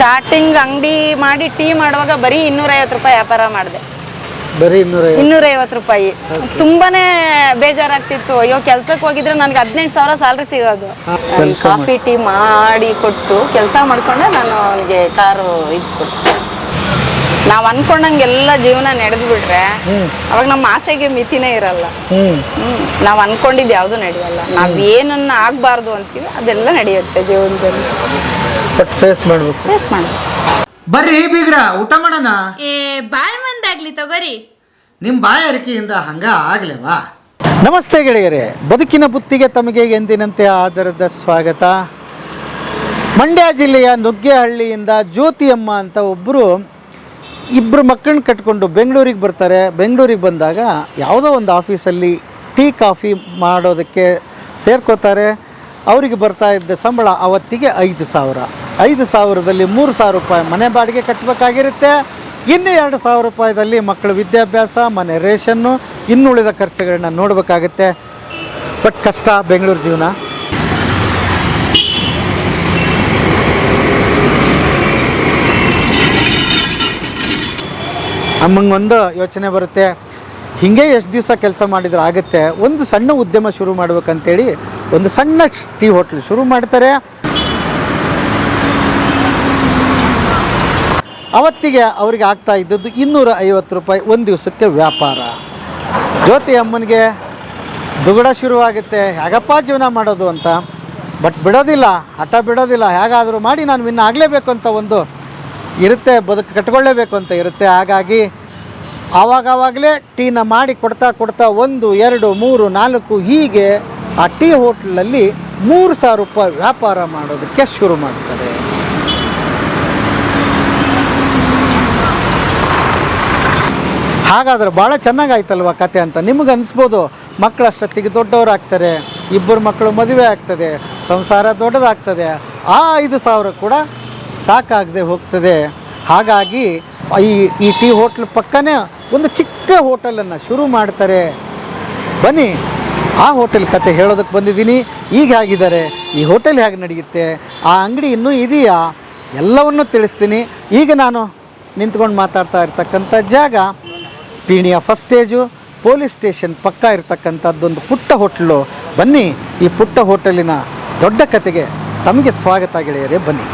Starting ಅಂಗಡಿ ಮಾಡಿ tea ಮಾಡುವಾಗ ಬರೀ 250 ರೂಪಾಯಿ ವ್ಯಾಪಾರ ಮಾಡಿದೆ. ಬರೀ 250 ರೂಪಾಯಿ. ತುಂಬಾನೇ ಬೇಜಾರಾಗ್ತಿತ್ತು. ಅಯ್ಯೋ ಕೆಲ್ಸಕ್ಕೆ ಹೋಗಿದ್ರೆ ನನಗೆ 18,000 ಸ್ಯಾಲ್ರಿ ಸಿಗೋದು. ಕಾಫಿ ಟೀ ಮಾಡಿ ಕೊಟ್ಟು ಕೆಲಸ ಮಾಡ್ಕೊಂಡೆ ನಾನು ಅವನಿಗೆ ಕಾರು ಇದು ಕೊಡ್ತೀನಿ. ನಾವು ಅನ್ಕೊಂಡಂಗೆಲ್ಲ ಜೀವನ ನಡೆದು ಬಿಟ್ರೆ ಅವಾಗ ನಮ್ಮ ಆಸೆಗೆ ಮಿತಿನೇ ಇರಲ್ಲ. ನಾವು ಅನ್ಕೊಂಡಿದ್ದು ಯಾವುದು ನಡೆಯಲ್ಲ. ನಾವ್ ಏನನ್ನ ಆಗ್ಬಾರ್ದು ಅಂತೀವಿ ಅದೆಲ್ಲ ನಡೆಯುತ್ತೆ ಜೀವನದಲ್ಲಿ. ಫೇಸ್ ಮಾಡ್ಬೇಕು. ಬರ್ರಿ ಬೀಗ್ರ ಊಟ ಮಾಡೋಣ. ಬಾಳ್ ಮಂದಾಗ್ಲಿ ತಗೋರಿ. ನಿಮ್ಮ ಬಾಯ ಅರಿಕೆಯಿಂದ ಹಂಗ ಆಗ್ಲೇವಾ? ನಮಸ್ತೆ ಗೆಳೆಯರೇ, ಬದುಕಿನ ಬುತ್ತಿಗೆ ತಮಗೆ ಎಂದಿನಂತೆ ಆದರದ ಸ್ವಾಗತ. ಮಂಡ್ಯ ಜಿಲ್ಲೆಯ ನುಗ್ಗೇಹಳ್ಳಿಯಿಂದ ಜ್ಯೋತಿಯಮ್ಮ ಅಂತ ಇಬ್ಬರು ಮಕ್ಕಳನ್ನ ಕಟ್ಕೊಂಡು ಬೆಂಗಳೂರಿಗೆ ಬರ್ತಾರೆ. ಬೆಂಗಳೂರಿಗೆ ಬಂದಾಗ ಯಾವುದೋ ಒಂದು ಆಫೀಸಲ್ಲಿ ಟೀ ಕಾಫಿ ಮಾಡೋದಕ್ಕೆ ಸೇರ್ಕೋತಾರೆ. ಅವರಿಗೆ ಬರ್ತಾ ಇದ್ದ ಸಂಬಳ ಅವತ್ತಿಗೆ 5,000. 5,000ದಲ್ಲಿ 3,000 ರೂಪಾಯಿ ಮನೆ ಬಾಡಿಗೆ ಕಟ್ಟಬೇಕಾಗಿರುತ್ತೆ. ಇನ್ನು 2,000 ರೂಪಾಯಿದಲ್ಲಿ ಮಕ್ಕಳ ವಿದ್ಯಾಭ್ಯಾಸ, ಮನೆ ರೇಷನ್ನು, ಇನ್ನುಳಿದ ಖರ್ಚುಗಳನ್ನ ನೋಡಬೇಕಾಗತ್ತೆ. ಬಟ್ ಕಷ್ಟ ಬೆಂಗಳೂರು ಜೀವನ. ಅಮ್ಮಂಗೊಂದು ಯೋಚನೆ ಬರುತ್ತೆ, ಹೀಗೆ ಎಷ್ಟು ದಿವಸ ಕೆಲಸ ಮಾಡಿದ್ರೆ ಆಗುತ್ತೆ, ಒಂದು ಸಣ್ಣ ಉದ್ಯಮ ಶುರು ಮಾಡ್ಬೇಕಂತೇಳಿ ಒಂದು ಸಣ್ಣ ಟೀ ಹೋಟ್ಲ್ ಶುರು ಮಾಡ್ತಾರೆ. ಅವತ್ತಿಗೆ ಅವ್ರಿಗೆ ಆಗ್ತಾ ಇದ್ದದ್ದು 250 ರೂಪಾಯಿ ಒಂದು ದಿವಸಕ್ಕೆ ವ್ಯಾಪಾರ. ಜ್ಯೋತಿ ಅಮ್ಮನಿಗೆ ದುಗುಡ ಶುರುವಾಗುತ್ತೆ, ಹೇಗಪ್ಪ ಜೀವನ ಮಾಡೋದು ಅಂತ. ಬಟ್ ಬಿಡೋದಿಲ್ಲ, ಹಠ ಬಿಡೋದಿಲ್ಲ. ಹೇಗಾದರೂ ಮಾಡಿ ನಾನು ವಿನ್ ಆಗಲೇಬೇಕು ಅಂತ ಒಂದು ಇರುತ್ತೆ, ಬದುಕು ಕಟ್ಕೊಳ್ಳೇಬೇಕು ಅಂತ ಇರುತ್ತೆ. ಹಾಗಾಗಿ ಆವಾಗಲೇ ಟೀನ ಮಾಡಿ ಕೊಡ್ತಾ 1, 2, 3, 4 ಹೀಗೆ ಆ ಟೀ ಹೋಟ್ಲಲ್ಲಿ 3,000 ರೂಪಾಯಿ ವ್ಯಾಪಾರ ಮಾಡೋದಕ್ಕೆ ಶುರು ಮಾಡ್ತಾರೆ. ಹಾಗಾದ್ರೆ ಭಾಳ ಚೆನ್ನಾಗಾಯ್ತಲ್ವ ಕತೆ ಅಂತ ನಿಮಗೆ ಅನಿಸ್ಬೋದು. ಮಕ್ಕಳು ಅಷ್ಟೊತ್ತಿಗೆ ದೊಡ್ಡವರಾಗ್ತಾರೆ, 2 ಮಕ್ಕಳು ಮದುವೆ ಆಗ್ತದೆ, ಸಂಸಾರ ದೊಡ್ಡದಾಗ್ತದೆ. ಆ 5,000 ಕೂಡ ಸಾಕಾಗದೆ ಹೋಗ್ತದೆ. ಹಾಗಾಗಿ ಈ ಟೀ ಹೋಟ್ಲ್ ಪಕ್ಕನೇ ಒಂದು ಚಿಕ್ಕ ಹೋಟೆಲನ್ನು ಶುರು ಮಾಡ್ತಾರೆ. ಬನ್ನಿ ಆ ಹೋಟೆಲ್ ಕತೆ ಹೇಳೋದಕ್ಕೆ ಬಂದಿದ್ದೀನಿ. ಈಗ ಹೇಗಿದ್ದಾರೆ, ಈ ಹೋಟೆಲ್ ಹೇಗೆ ನಡೆಯುತ್ತೆ, ಆ ಅಂಗಡಿ ಇನ್ನೂ ಇದೆಯಾ, ಎಲ್ಲವನ್ನೂ ತಿಳಿಸ್ತೀನಿ. ಈಗ ನಾನು ನಿಂತ್ಕೊಂಡು ಮಾತಾಡ್ತಾ ಇರ್ತಕ್ಕಂಥ ಜಾಗ ಪೀಣಿಯ ಫಸ್ಟ್ ಸ್ಟೇಜು, ಪೊಲೀಸ್ ಸ್ಟೇಷನ್ ಪಕ್ಕ ಇರ್ತಕ್ಕಂಥದ್ದೊಂದು ಪುಟ್ಟ ಹೋಟ್ಲು. ಬನ್ನಿ ಈ ಪುಟ್ಟ ಹೋಟೆಲಿನ ದೊಡ್ಡ ಕತೆಗೆ ತಮಗೆ ಸ್ವಾಗತ ಗೆಳೆಯರೇ, ಬನ್ನಿ.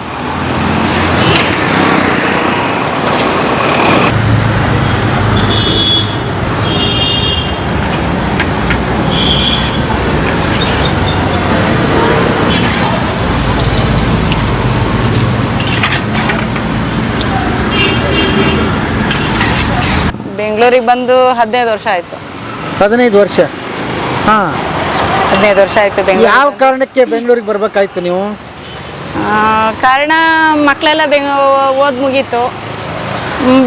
ಬೆಂಗಳೂರಿಗೆ ಬಂದು 15 ವರ್ಷ ಆಯಿತು. 15 ವರ್ಷ? ಹಾಂ, 15 ವರ್ಷ ಆಯಿತು ಬೆಂಗಳೂರು. ಯಾವ ಕಾರಣಕ್ಕೆ ಬೆಂಗಳೂರಿಗೆ ಬರಬೇಕಾಯ್ತು ನೀವು? ಕಾರಣ ಮಕ್ಕಳೆಲ್ಲ ಓದ್ ಮುಗೀತು,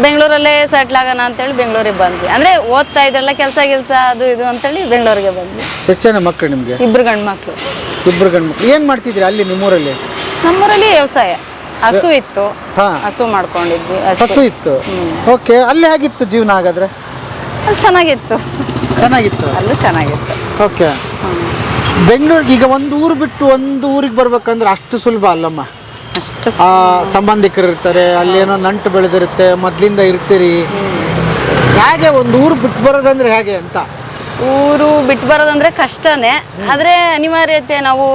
ಬೆಂಗಳೂರಲ್ಲೇ ಸೆಟ್ಲ್ ಆಗೋಣ ಅಂತೇಳಿ ಬೆಂಗಳೂರಿಗೆ ಬಂದ್ವಿ. ಅಂದರೆ ಓದ್ತಾ ಇದ್ರಲ್ಲ, ಕೆಲಸ ಅದು ಇದು ಅಂತೇಳಿ ಬೆಂಗಳೂರಿಗೆ ಬಂದ್ವಿ. ಎಷ್ಟು ಜನ ಮಕ್ಕಳು ನಿಮಗೆ? 2 ಗಂಡು ಮಕ್ಕಳು. 2 ಗಂಡು ಮಕ್ಕಳು. ಏನು ಮಾಡ್ತಿದ್ರಿ ಅಲ್ಲಿ ನಿಮ್ಮೂರಲ್ಲಿ? ನಮ್ಮೂರಲ್ಲಿ ವ್ಯವಸಾಯ, ಹಸು ಇತ್ತು, ಹಸು ಮಾಡ್ಕೊಂಡಿದ್ವಿ. ಹಸು ಇತ್ತು, ಓಕೆ. ಅಲ್ಲಿ ಹೇಗಿತ್ತು ಜೀವನ ಹಾಗಾದ್ರೆ? ಅಲ್ಲಿ ಚೆನ್ನಾಗಿತ್ತು. ಅಲ್ಲೂ ಚೆನ್ನಾಗಿತ್ತು, ಓಕೆ. ಬೆಂಗಳೂರಿಗೆ ಈಗ ಒಂದು ಊರು ಬಿಟ್ಟು ಒಂದು ಊರಿಗೆ ಬರ್ಬೇಕಂದ್ರೆ ಅಷ್ಟು ಸುಲಭ ಅಲ್ಲಮ್ಮ. ಅಷ್ಟು ಸಂಬಂಧಿಕರು ಇರ್ತಾರೆ, ಅಲ್ಲೇನೋ ನಂಟು ಬೆಳೆದಿರುತ್ತೆ, ಮೊದಲಿಂದ ಇರ್ತೀರಿ. ಹೇಗೆ ಒಂದು ಊರು ಬಿಟ್ಟು ಬರೋದಂದ್ರೆ ಹೇಗೆ ಅಂತ? ಊರು ಬಿಟ್ಟು ಬರೋದಂದ್ರೆ ಕಷ್ಟನೇ, ಆದರೆ ಅನಿವಾರ್ಯತೆ. ನಾವು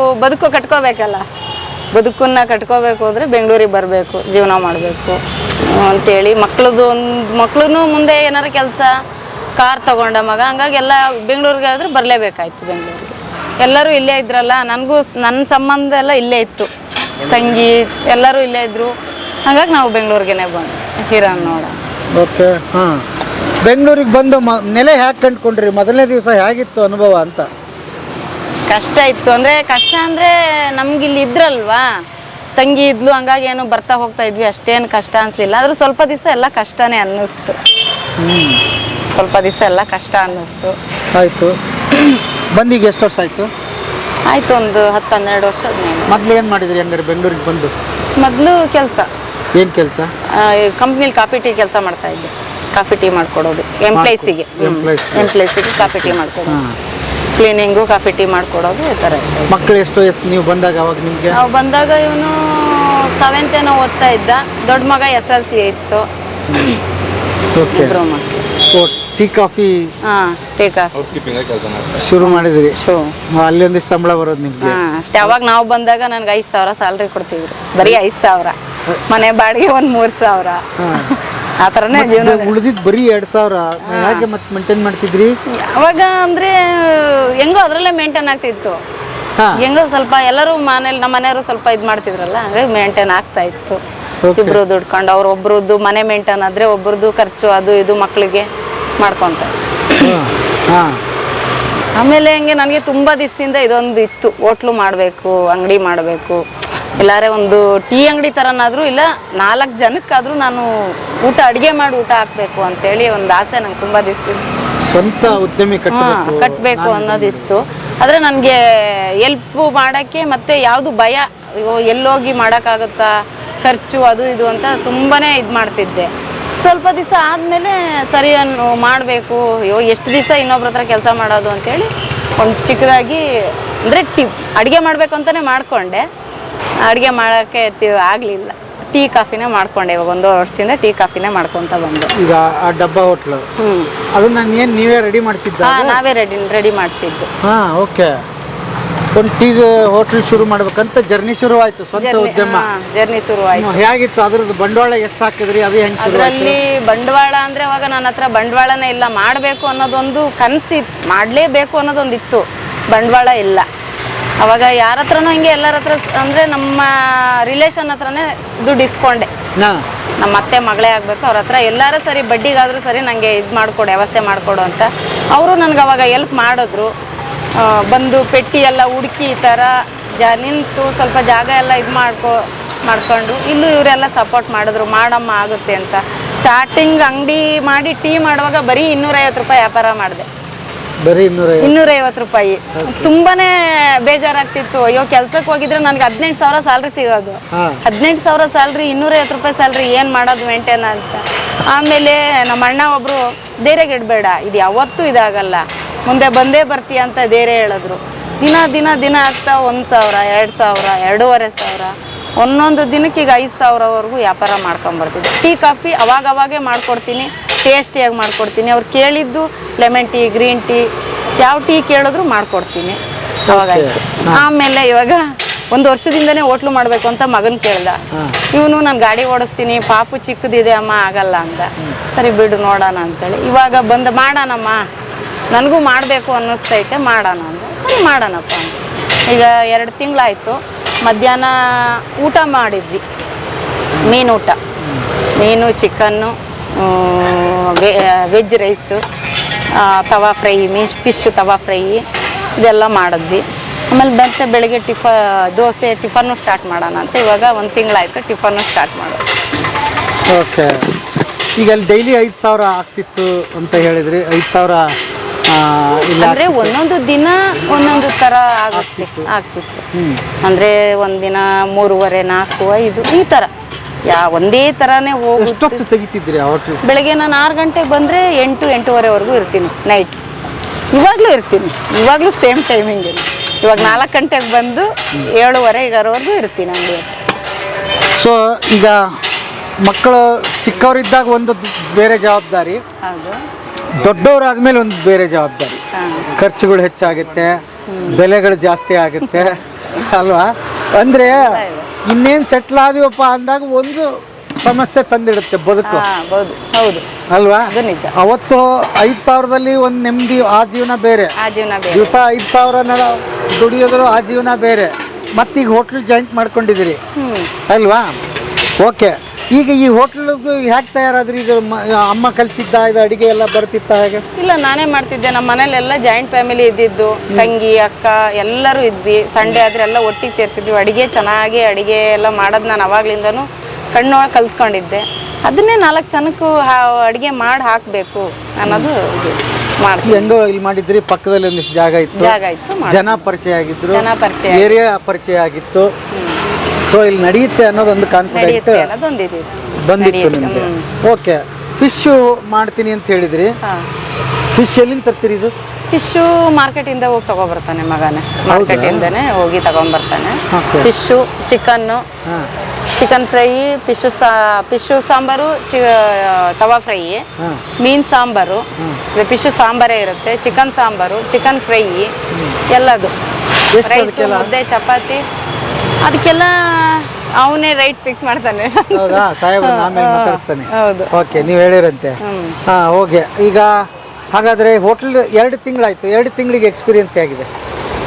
ಕಟ್ಕೋಬೇಕಲ್ಲ, ಬದುಕನ್ನು ಕಟ್ಕೋಬೇಕು ಅಂದರೆ ಬೆಂಗಳೂರಿಗೆ ಬರಬೇಕು, ಜೀವನ ಮಾಡಬೇಕು ಅಂತೇಳಿ. ಮಕ್ಕಳೂ ಮುಂದೆ ಏನಾರು ಕೆಲಸ, ಕಾರ್ ತಗೊಂಡ ಮಗ, ಹಂಗಾಗಿ ಎಲ್ಲ ಬೆಂಗಳೂರಿಗೆ ಆದರೆ ಬರಲೇಬೇಕಾಯ್ತು. ಬೆಂಗಳೂರಿಗೆ ಎಲ್ಲರೂ ಇಲ್ಲೇ ಇದ್ರಲ್ಲ, ನನ್ನ ಸಂಬಂಧ ಎಲ್ಲ ಇಲ್ಲೇ ಇತ್ತು, ತಂಗಿ ಎಲ್ಲರೂ ಇಲ್ಲೇ ಇದ್ದರು. ಹಾಗಾಗಿ ನಾವು ಬೆಂಗಳೂರಿಗೆ ಬಂದು ಹೀರೋನ್ ನೋಡ. ಓಕೆ. ಹಾಂ, ಬೆಂಗಳೂರಿಗೆ ಬಂದು ನೆಲೆ ಹೇಗೆ ಕಂಡುಕೊಂಡ್ರಿ? ಮೊದಲನೇ ದಿವಸ ಹೇಗಿತ್ತು ಅನುಭವ ಅಂತ? ಕಷ್ಟ ಇತ್ತು. ಕಷ್ಟ ಅಂದರೆ ನಮ್ಗಿಲ್ಲಿ ಇದ್ರಲ್ವಾ, ತಂಗಿ ಇದ್ಲು, ಹಂಗಾಗಿ ಏನು ಬರ್ತಾ ಹೋಗ್ತಾ ಇದ್ವಿ, ಅಷ್ಟೇನು ಕಷ್ಟ ಅನಿಸ್ಲಿಲ್ಲ. ಆದರೂ ಸ್ವಲ್ಪ ದಿವಸ ಎಲ್ಲ ಕಷ್ಟನೇ ಅನ್ನಿಸ್ತು. ಆಯಿತು. ಬಂದೀಗ ಎಷ್ಟು ವರ್ಷ ಆಯಿತು? ಆಯಿತು, ಒಂದು 10-12 ವರ್ಷ. ಮೊದಲು ಏನು ಮಾಡಿದ್ರಿ ಹಂಗಾರೆ ಬೆಂಗಳೂರಿಗೆ ಬಂದು? ಮೊದಲು ಕೆಲಸ. ಏನು ಕೆಲಸ? ಕಂಪ್ನಿಲಿ ಕಾಫಿ ಟೀ ಕೆಲಸ ಮಾಡ್ತಾ ಇದ್ದೆ. ಕಾಫಿ ಟೀ ಮಾಡ್ಕೊಡೋದು ಎಂಪ್ಲಾಯ್ಸಿಗೆ ಕಾಫಿ ಟೀ ಮಾಡ್ಕೊಡೋದು. ಕ್ಲೀನಿಂಗು, ಕಾಫಿ ಟೀ ಮಾಡ್ಕೊಡೋದು, ಈ ಥರ. ಮಕ್ಕಳು ಎಷ್ಟು ವಯಸ್ಸು ನೀವು ಬಂದಾಗ? ಅವಾಗ ನಿಮಗೆ? ನಾವು ಬಂದಾಗ ಇವನು ಸೆವೆಂತ್ ಏನೋ ಓದ್ತಾ ಇದ್ದ, ದೊಡ್ಡ ಮಗ SLC ಇತ್ತು. ಓಕೆ. ಇಬ್ರು ಮಕ್ಕಳು. ಸೊ ಟೀ ಕಾಫಿ ಹಾಂ, ಟೇಕ್ ಆಫ್. ಶುರು ಮಾಡಿದ್ರಿ. ಶೋ. ಅಲ್ಲಿ ಒಂದಿಷ್ಟು ಸಂಬಳ ಬರೋದು ನಿಮ್ಗೆ. ಹಾಂ, ಅಷ್ಟೇ. ಅವಾಗ ನಾವು ಬಂದಾಗ ನನಗೆ 5,000 ಸ್ಯಾಲ್ರಿ ಕೊಡ್ತಿದ್ರು, ಬರೀ 5,000. ಮನೆ ಬಾಡಿಗೆ ಒಂದು 3,000. ಆ ಥರನೇ ಜೀವನ. ಉಳಿದಿದ್ದು ಬರೀ 2,000. ಹೇಗೆ ಮತ್ತೆ ಮೇಂಟೈನ್ ಮಾಡ್ತಿದ್ರಿ? ಅವಾಗ ಅಂದರೆ ಹೆಂಗೋ ಅದರಲ್ಲೇ ಮೇಂಟೈನ್ ಆಗ್ತಿತ್ತು. ಹೆಂಗೋ ಸ್ವಲ್ಪ ಎಲ್ಲರೂ ಮನೇಲಿ, ನಮ್ಮ ಮನೆಯವರು ಸ್ವಲ್ಪ ಇದು ಮಾಡ್ತಿದ್ರಲ್ಲ, ಹಂಗಾಗಿ ಮೇಂಟೈನ್ ಆಗ್ತಾ ಇತ್ತು. ಇಬ್ರು ದುಡ್ಕೊಂಡು ಒಬ್ರದ್ದು ಮನೆ ಮೇಂಟೈನ್ ಆದರೆ ಒಬ್ರದ್ದು ಖರ್ಚು ಅದು ಇದು ಮಕ್ಕಳಿಗೆ ಮಾಡ್ಕೊಂತ. ಆಮೇಲೆ ಹಂಗೆ ನನಗೆ ತುಂಬ ದಿವಸದಿಂದ ಇದೊಂದು ಇತ್ತು, ಹೋಟ್ಲು ಮಾಡಬೇಕು, ಅಂಗಡಿ ಮಾಡಬೇಕು, ಎಲ್ಲಾರೇ ಒಂದು ಟೀ ಅಂಗಡಿ ಥರನಾದರೂ ಇಲ್ಲ 4 ಜನಕ್ಕಾದರೂ ನಾನು ಅಡುಗೆ ಮಾಡಿ ಊಟ ಹಾಕಬೇಕು ಅಂತೇಳಿ ಒಂದು ಆಸೆ ನಂಗೆ ತುಂಬ ದಿವಸದಿಂದ. ಸ್ವಂತ ಉದ್ಯಮಿ ಕಟ್ಟಬೇಕು ಅನ್ನೋದಿತ್ತು. ಆದರೆ ನನಗೆ ಎಲ್ಪ್ ಮಾಡೋಕ್ಕೆ ಮತ್ತು ಯಾವುದು ಭಯ, ಎಲ್ಲೋಗಿ ಮಾಡೋಕ್ಕಾಗುತ್ತಾ, ಖರ್ಚು ಅದು ಇದು ಅಂತ ತುಂಬಾ ಇದು ಮಾಡ್ತಿದ್ದೆ. ಸ್ವಲ್ಪ ದಿವಸ ಆದಮೇಲೆ ಸರಿ ಮಾಡಬೇಕು, ಎಷ್ಟು ದಿವಸ ಇನ್ನೊಬ್ರ ಹತ್ರ ಕೆಲಸ ಮಾಡೋದು ಅಂತೇಳಿ ಒಂದು ಚಿಕ್ಕದಾಗಿ ಅಂದರೆ ಅಡುಗೆ ಮಾಡಬೇಕು ಅಂತಲೇ ಮಾಡಿಕೊಂಡೆ. ಅಡುಗೆ ಮಾಡೋಕ್ಕೆ ಆಗಲಿಲ್ಲ. ಟೀ ಕಾಫಿನೇ ಮಾಡ್ಕೊಂಡೆ. ಇವಾಗ 1 ವರ್ಷದಿಂದ ಟೀ ಕಾಫಿನೇ ಮಾಡ್ಕೊತ ಬಂದೆ. ಈಗ ಆ ಡಬ್ಬ ಹೋಟ್ಲು ಅದನ್ನ ನೀವೇ ರೆಡಿ ಮಾಡಿಸಿದ್ದ? ನಾವೇ ರೆಡಿ ಮಾಡಿಸಿದ್ದು. ಹಾಂ, ಓಕೆ. ಒಂದು ಟೀ ಹೋಟ್ಲ್ ಶುರು ಮಾಡ್ಬೇಕಂತ ಜರ್ನಿ ಶುರು ಆಯ್ತು, ಸ್ವಂತ ಉದ್ಯಮ ಜರ್ನಿ ಶುರು ಆಯ್ತು. ಹೇಗಿತ್ತು ಅದ್ರದ್ದು ಬಂಡವಾಳ ಎಷ್ಟು ಹಾಕಿದ್ರಿ? ಅದು ಹೆಂಗೆ? ಅದರಲ್ಲಿ ಬಂಡವಾಳ ಅಂದರೆ ಅವಾಗ ನನ್ನ ಹತ್ರ ಬಂಡವಾಳನೇ ಇಲ್ಲ. ಮಾಡಬೇಕು ಅನ್ನೋದೊಂದು ಕನಸಿತ್ತು, ಮಾಡಲೇಬೇಕು ಅನ್ನೋದೊಂದಿತ್ತು, ಬಂಡವಾಳ ಇಲ್ಲ. ಅವಾಗ ಯಾರ ಹತ್ರನೂ ಹಿಂಗೆ ಎಲ್ಲರ ಹತ್ರ ಅಂದರೆ ನಮ್ಮ ರಿಲೇಷನ್ ಹತ್ರನೇ ದುಡ್ಡು ಇಸ್ಕೊಂಡೆ. ನಮ್ಮ ಅತ್ತೆ ಮಗಳೇ ಆಗಬೇಕು, ಅವ್ರ ಹತ್ರ ಎಲ್ಲರೂ ಸರಿ ಬಡ್ಡಿಗಾದರೂ ಸರಿ ನನಗೆ ಇದು ಮಾಡಿಕೊಡು, ವ್ಯವಸ್ಥೆ ಮಾಡಿಕೊಡು ಅಂತ. ಅವರು ನನಗೆ ಅವಾಗ ಎಲ್ಪ್ ಮಾಡಿದ್ರು. ಬಂದು ಪೆಟ್ಟಿ ಎಲ್ಲ ಹುಡುಕಿ ಈ ಥರ ನಿಂತು ಸ್ವಲ್ಪ ಜಾಗ ಎಲ್ಲ ಇದು ಮಾಡ್ಕೊಂಡು ಇಲ್ಲೂ ಇವರೆಲ್ಲ ಸಪೋರ್ಟ್ ಮಾಡಿದ್ರು, ಮಾಡಮ್ಮ ಆಗುತ್ತೆ ಅಂತ. ಸ್ಟಾರ್ಟಿಂಗ್ ಅಂಗಡಿ ಮಾಡಿ ಟೀ ಮಾಡುವಾಗ ಬರೀ 250 ರೂಪಾಯಿ ವ್ಯಾಪಾರ ಮಾಡಿದೆ. ಬರೀ 250 ರೂಪಾಯಿ. ತುಂಬಾನೇ ಬೇಜಾರಾಗ್ತಿತ್ತು. ಅಯ್ಯೋ, ಕೆಲ್ಸಕ್ಕೆ ಹೋಗಿದ್ರೆ ನನಗೆ 18,000 ಸ್ಯಾಲ್ರಿ ಸಿಗೋದು. 18,000 ಸ್ಯಾಲ್ರಿ, 250 ರೂಪಾಯಿ ಸ್ಯಾಲ್ರಿ, ಏನು ಮಾಡೋದು ಮೇಂಟೈನ್ ಅಂತ. ಆಮೇಲೆ ನಮ್ಮ ಅಣ್ಣ ಒಬ್ಬರು ಧೈರ್ಯಗೆ ಇಡಬೇಡ, ಇದು ಯಾವತ್ತೂ ಇದಾಗಲ್ಲ, ಮುಂದೆ ಬಂದೇ ಬರ್ತೀಯ ಅಂತ ಧೈರ್ಯ ಹೇಳಿದ್ರು. ದಿನ ದಿನ ದಿನ ಆಗ್ತಾ 1,000, 2,000, 2,500, ಒಂದೊಂದು ದಿನಕ್ಕೆ ಈಗ 5,000ವರೆಗೂ ವ್ಯಾಪಾರ ಮಾಡ್ಕೊಂಬರ್ತಿದ್ದೆ. ಟೀ ಕಾಫಿ ಅವಾಗವಾಗೇ ಮಾಡ್ಕೊಡ್ತೀನಿ, ಟೇಸ್ಟಿಯಾಗಿ ಮಾಡ್ಕೊಡ್ತೀನಿ. ಅವ್ರು ಕೇಳಿದ್ದು ಲೆಮನ್ ಟೀ, ಗ್ರೀನ್ ಟೀ, ಯಾವ ಟೀ ಕೇಳಿದ್ರು ಮಾಡ್ಕೊಡ್ತೀನಿ. ಅವಾಗಾಯ್ತು. ಆಮೇಲೆ ಇವಾಗ 1 ವರ್ಷದಿಂದನೇ ಹೋಟ್ಲು ಮಾಡಬೇಕು ಅಂತ ಮಗನ ಕೇಳ್ದ. ಇವನು ನಾನು ಗಾಡಿ ಓಡಿಸ್ತೀನಿ, ಪಾಪು ಚಿಕ್ಕದಿದೆ ಅಮ್ಮ, ಆಗಲ್ಲ ಅಂದ. ಸರಿ ಬಿಡು ನೋಡೋಣ ಅಂತೇಳಿ ಇವಾಗ ಬಂದು ಮಾಡೋಣಮ್ಮ, ನನಗೂ ಮಾಡಬೇಕು ಅನ್ನಿಸ್ತೈತೆ, ಮಾಡೋಣ ಅಂದ. ಸರಿ ಮಾಡೋಣಪ್ಪ ಅಂತ. ಈಗ 2 ತಿಂಗಳಾಯಿತು. ಮಧ್ಯಾಹ್ನ ಊಟ ಮಾಡಿದ್ವಿ, ಮೀನೂಟ, ಮೀನು, ಚಿಕನ್ನು, ವೆಜ್ ರೈಸು, ತವಾ ಫ್ರೈ, ಫಿಶ್ ತವಾ ಫ್ರೈ ಇದೆಲ್ಲ ಮಾಡಿದ್ವಿ. ಆಮೇಲೆ ಮತ್ತೆ ಬೆಳಗ್ಗೆ ದೋಸೆ ಟಿಫನ್ನು ಸ್ಟಾರ್ಟ್ ಮಾಡೋಣ ಅಂತ. ಇವಾಗ 1 ತಿಂಗಳಾಯಿತು ಟಿಫನ್ನು ಸ್ಟಾರ್ಟ್ ಮಾಡೋದು. ಓಕೆ. ಈಗ ಅಲ್ಲಿ ಡೈಲಿ 5,000 ಆಗ್ತಿತ್ತು ಅಂತ ಹೇಳಿದ್ರಿ. 5,000 ಇಲ್ಲ ಅಂದರೆ ಒಂದೊಂದು ದಿನ ಒಂದೊಂದು ಥರ ಆಗ್ತಿತ್ತು. ಅಂದರೆ ಒಂದಿನ 3:30, 4, 5 ಈ ಥರ ಒಂದೇ ಥರನೇ ಎಷ್ಟೊತ್ತು ತೆಗಿತಿದ್ರಿ ಹೋಟ್ಲು? ಬೆಳಗ್ಗೆ ನಾನು 6 ಗಂಟೆಗೆ ಬಂದರೆ 8, 8:30ವರೆಗೂ ಇರ್ತೀನಿ ನೈಟ್. ಇವಾಗಲೂ ಇರ್ತೀನಿ, ಇವಾಗಲೂ ಸೇಮ್ ಟೈಮಿಂಗ್. ಇವಾಗ 4 ಗಂಟೆಗೆ ಬಂದು 7:30 ಇರ್ತೀನಿ ಅಂಗಡಿ. ಸೊ ಈಗ ಮಕ್ಕಳು ಚಿಕ್ಕವರಿದ್ದಾಗ ಒಂದು ಬೇರೆ ಜವಾಬ್ದಾರಿ, ಹೌದು, ದೊಡ್ಡವರಾದ್ಮೇಲೆ ಒಂದು ಬೇರೆ ಜವಾಬ್ದಾರಿ. ಖರ್ಚುಗಳು ಹೆಚ್ಚಾಗುತ್ತೆ, ಬೆಲೆಗಳು ಜಾಸ್ತಿ ಆಗುತ್ತೆ ಅಲ್ವಾ? ಅಂದರೆ ಇನ್ನೇನು ಸೆಟ್ಲ್ ಆದಿವಪ್ಪ ಅಂದಾಗ ಒಂದು ಸಮಸ್ಯೆ ತಂದಿಡುತ್ತೆ ಬದುಕು. ಹೌದು ಅಲ್ವಾ? ಅವತ್ತು 5,000ದಲ್ಲಿ ಒಂದು ನೆಮ್ಮದಿ, ಆ ಜೀವನ ಬೇರೆ. ದಿವಸ 5,000 ದುಡಿಯೋದ್ರು, ಆ ಜೀವನ ಬೇರೆ. ಮತ್ತೀಗ ಹೋಟ್ಲು ಜಾಯಿಂಟ್ ಮಾಡ್ಕೊಂಡಿದ್ದೀರಿ ಅಲ್ವಾ? ಓಕೆ. ಈಗ ಈ ಹೋಟ್ಲದ್ದು ಹೇಗೆ ತಯಾರಾದ್ರಿ? ಇದು ಅಮ್ಮ ಕಲಿಸಿದ್ದ, ಇದು ಅಡುಗೆ ಎಲ್ಲ ಬರ್ತಿತ್ತ ಹೇಗೆ? ಇಲ್ಲ, ನಾನೇ ಮಾಡ್ತಿದ್ದೆ. ನಮ್ಮ ಮನೇಲೆಲ್ಲ ಜಾಯಿಂಟ್ ಫ್ಯಾಮಿಲಿ ಇದ್ದಿದ್ದು, ತಂಗಿ ಅಕ್ಕ ಎಲ್ಲರೂ ಇದ್ವಿ. ಸಂಡೇ ಆದರೆ ಎಲ್ಲ ಒಟ್ಟಿಗೆ ಸೇರಿಸಿದ್ವಿ. ಅಡುಗೆ ಎಲ್ಲ ಮಾಡೋದು ನಾನು ಅವಾಗ್ಲಿಂದನೂ ಕಣ್ಣೊಳಗೆ ಕಲ್ತ್ಕೊಂಡಿದ್ದೆ. ಅದನ್ನೇ 4 ಜನಕ್ಕೂ ಅಡುಗೆ ಮಾಡಿ ಹಾಕಬೇಕು ಅನ್ನೋದು ಮಾಡ್ತೀವಿ. ಹೆಂಗೋ ಇಲ್ಲಿ ಮಾಡಿದ್ರಿ, ಪಕ್ಕದಲ್ಲಿ ಒಂದಿಷ್ಟು ಜಾಗ ಇತ್ತು, ಜನ ಪರಿಚಯ ಆಗಿದ್ರು, ಏರಿಯಾ ಪರಿಚಯ ಆಗಿತ್ತು. ಸೊ ಇಲ್ಲಿ ನಡೆಯುತ್ತೆ ಅನ್ನೋದೊಂದು ಕಾನ್ಫಿಡೆಂಟ್ ಬಂದಿತ್ತು ನಿಮಗೆ. ಓಕೆ. ಫಿಶ್ ಮಾಡ್ತೀನಿ ಅಂತ ಹೇಳಿದ್ರಿ. ಫಿಶ್ ಎಲ್ಲಿಂದ ತರ್ತೀರಿ? ಇದು ಫಿಶು ಮಾರ್ಕೆಟಿಂದ ಹೋಗಿ ತಗೊಬರ್ತಾನೆ ಮಗನೇ. ಮಾರ್ಕೆಟಿಂದನೇ ಹೋಗಿ ತಗೊಂಬರ್ತಾನೆ. Fish, chicken, chicken fry, fish sambar, tawa fry, ಮೀನು ಸಾಂಬಾರು, ಫಿಶು ಸಾಂಬಾರೇ ಇರುತ್ತೆ, ಚಿಕನ್ ಸಾಂಬಾರು, ಚಿಕನ್ ಫ್ರೈ ಎಲ್ಲದು, ರೈಸ್, ಮುದ್ದೆ, ಚಪಾತಿ, ಅದಕ್ಕೆಲ್ಲ ಅವನೇ ರೈಟ್ ಫಿಕ್ಸ್ ಮಾಡ್ತಾನೆ. ಹೌದಾ ಸಾಹೇಬ್ರು ಆಮೇಲೆ ಮಾತಾಡಿಸ್ತಾನೆ. ಹೌದು. ಓಕೆ, ನೀವು ಹೇಳಿರಂತೆ. ಓಕೆ, ಈಗ ಹಾಗಾದರೆ ಹೋಟ್ಲ್ 2 ತಿಂಗಳಾಯಿತು, 2 ತಿಂಗಳಿಗೆ ಎಕ್ಸ್ಪೀರಿಯನ್ಸ್ ಆಗಿದೆ.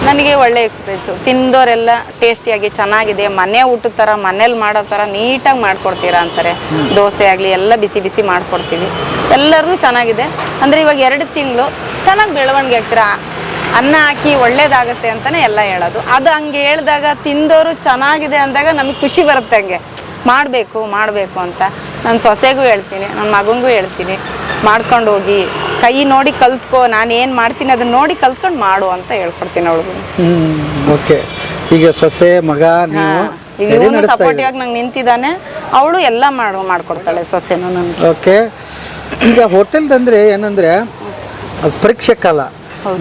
ನನಗೆ ಒಳ್ಳೆ ಎಕ್ಸ್ಪೀರಿಯನ್ಸು. ತಿಂದವರೆಲ್ಲ ಟೇಸ್ಟಿಯಾಗಿ ಚೆನ್ನಾಗಿದೆ, ಮನೆ ಊಟದ ಥರ ಮನೇಲಿ ಮಾಡೋ ಥರ ನೀಟಾಗಿ ಮಾಡಿಕೊಡ್ತೀರಾ ಅಂತಾರೆ. ದೋಸೆ ಆಗಲಿ ಎಲ್ಲ ಬಿಸಿ ಬಿಸಿ ಮಾಡಿಕೊಡ್ತೀವಿ, ಎಲ್ಲರಿಗೂ ಚೆನ್ನಾಗಿದೆ. ಅಂದರೆ ಇವಾಗ 2 ತಿಂಗಳು ಚೆನ್ನಾಗಿ ಬೆಳವಣಿಗೆ ಆಗ್ತೀರಾ, ಅನ್ನ ಹಾಕಿ ಒಳ್ಳೇದಾಗುತ್ತೆ ಅಂತಲೇ ಎಲ್ಲ ಹೇಳೋದು. ಅದು ಹಂಗೆ ಹೇಳಿದಾಗ ತಿಂದವರು ಚೆನ್ನಾಗಿದೆ ಅಂದಾಗ ನಮಗೆ ಖುಷಿ ಬರುತ್ತೆ, ಹಂಗೆ ಮಾಡಬೇಕು ಅಂತ. ನನ್ನ ಸೊಸೆಗೂ ಹೇಳ್ತೀನಿ, ನನ್ನ ಮಗನಿಗೂ ಹೇಳ್ತೀನಿ, ಮಾಡ್ಕೊಂಡು ಹೋಗಿ ಕೈ ನೋಡಿ ಕಲ್ತ್ಕೋ, ನಾನು ಏನು ಮಾಡ್ತೀನಿ ಅದನ್ನ ನೋಡಿ ಕಲ್ತ್ಕೊಂಡು ಮಾಡು ಅಂತ ಹೇಳ್ಕೊಡ್ತೀನಿ ಅವಳಿಗೆ. ಓಕೆ, ಈಗ ಸೊಸೆ ಮಗ ನೀವು ಈಗ ಇವನು ಸಪೋರ್ಟಿವ್ ಆಗಿ ನಂಗೆ ನಿಂತಿದ್ದಾನೆ, ಅವಳು ಎಲ್ಲ ಮಾಡ್ಕೊಡ್ತಾಳೆ ಸೊಸೆನೂ ನನಗೆ. ಓಕೆ, ಈಗ ಹೋಟೆಲ್ದಂದ್ರೆ ಏನಂದ್ರೆ ಅದು ಪರೀಕ್ಷೆ ಕಾಲ,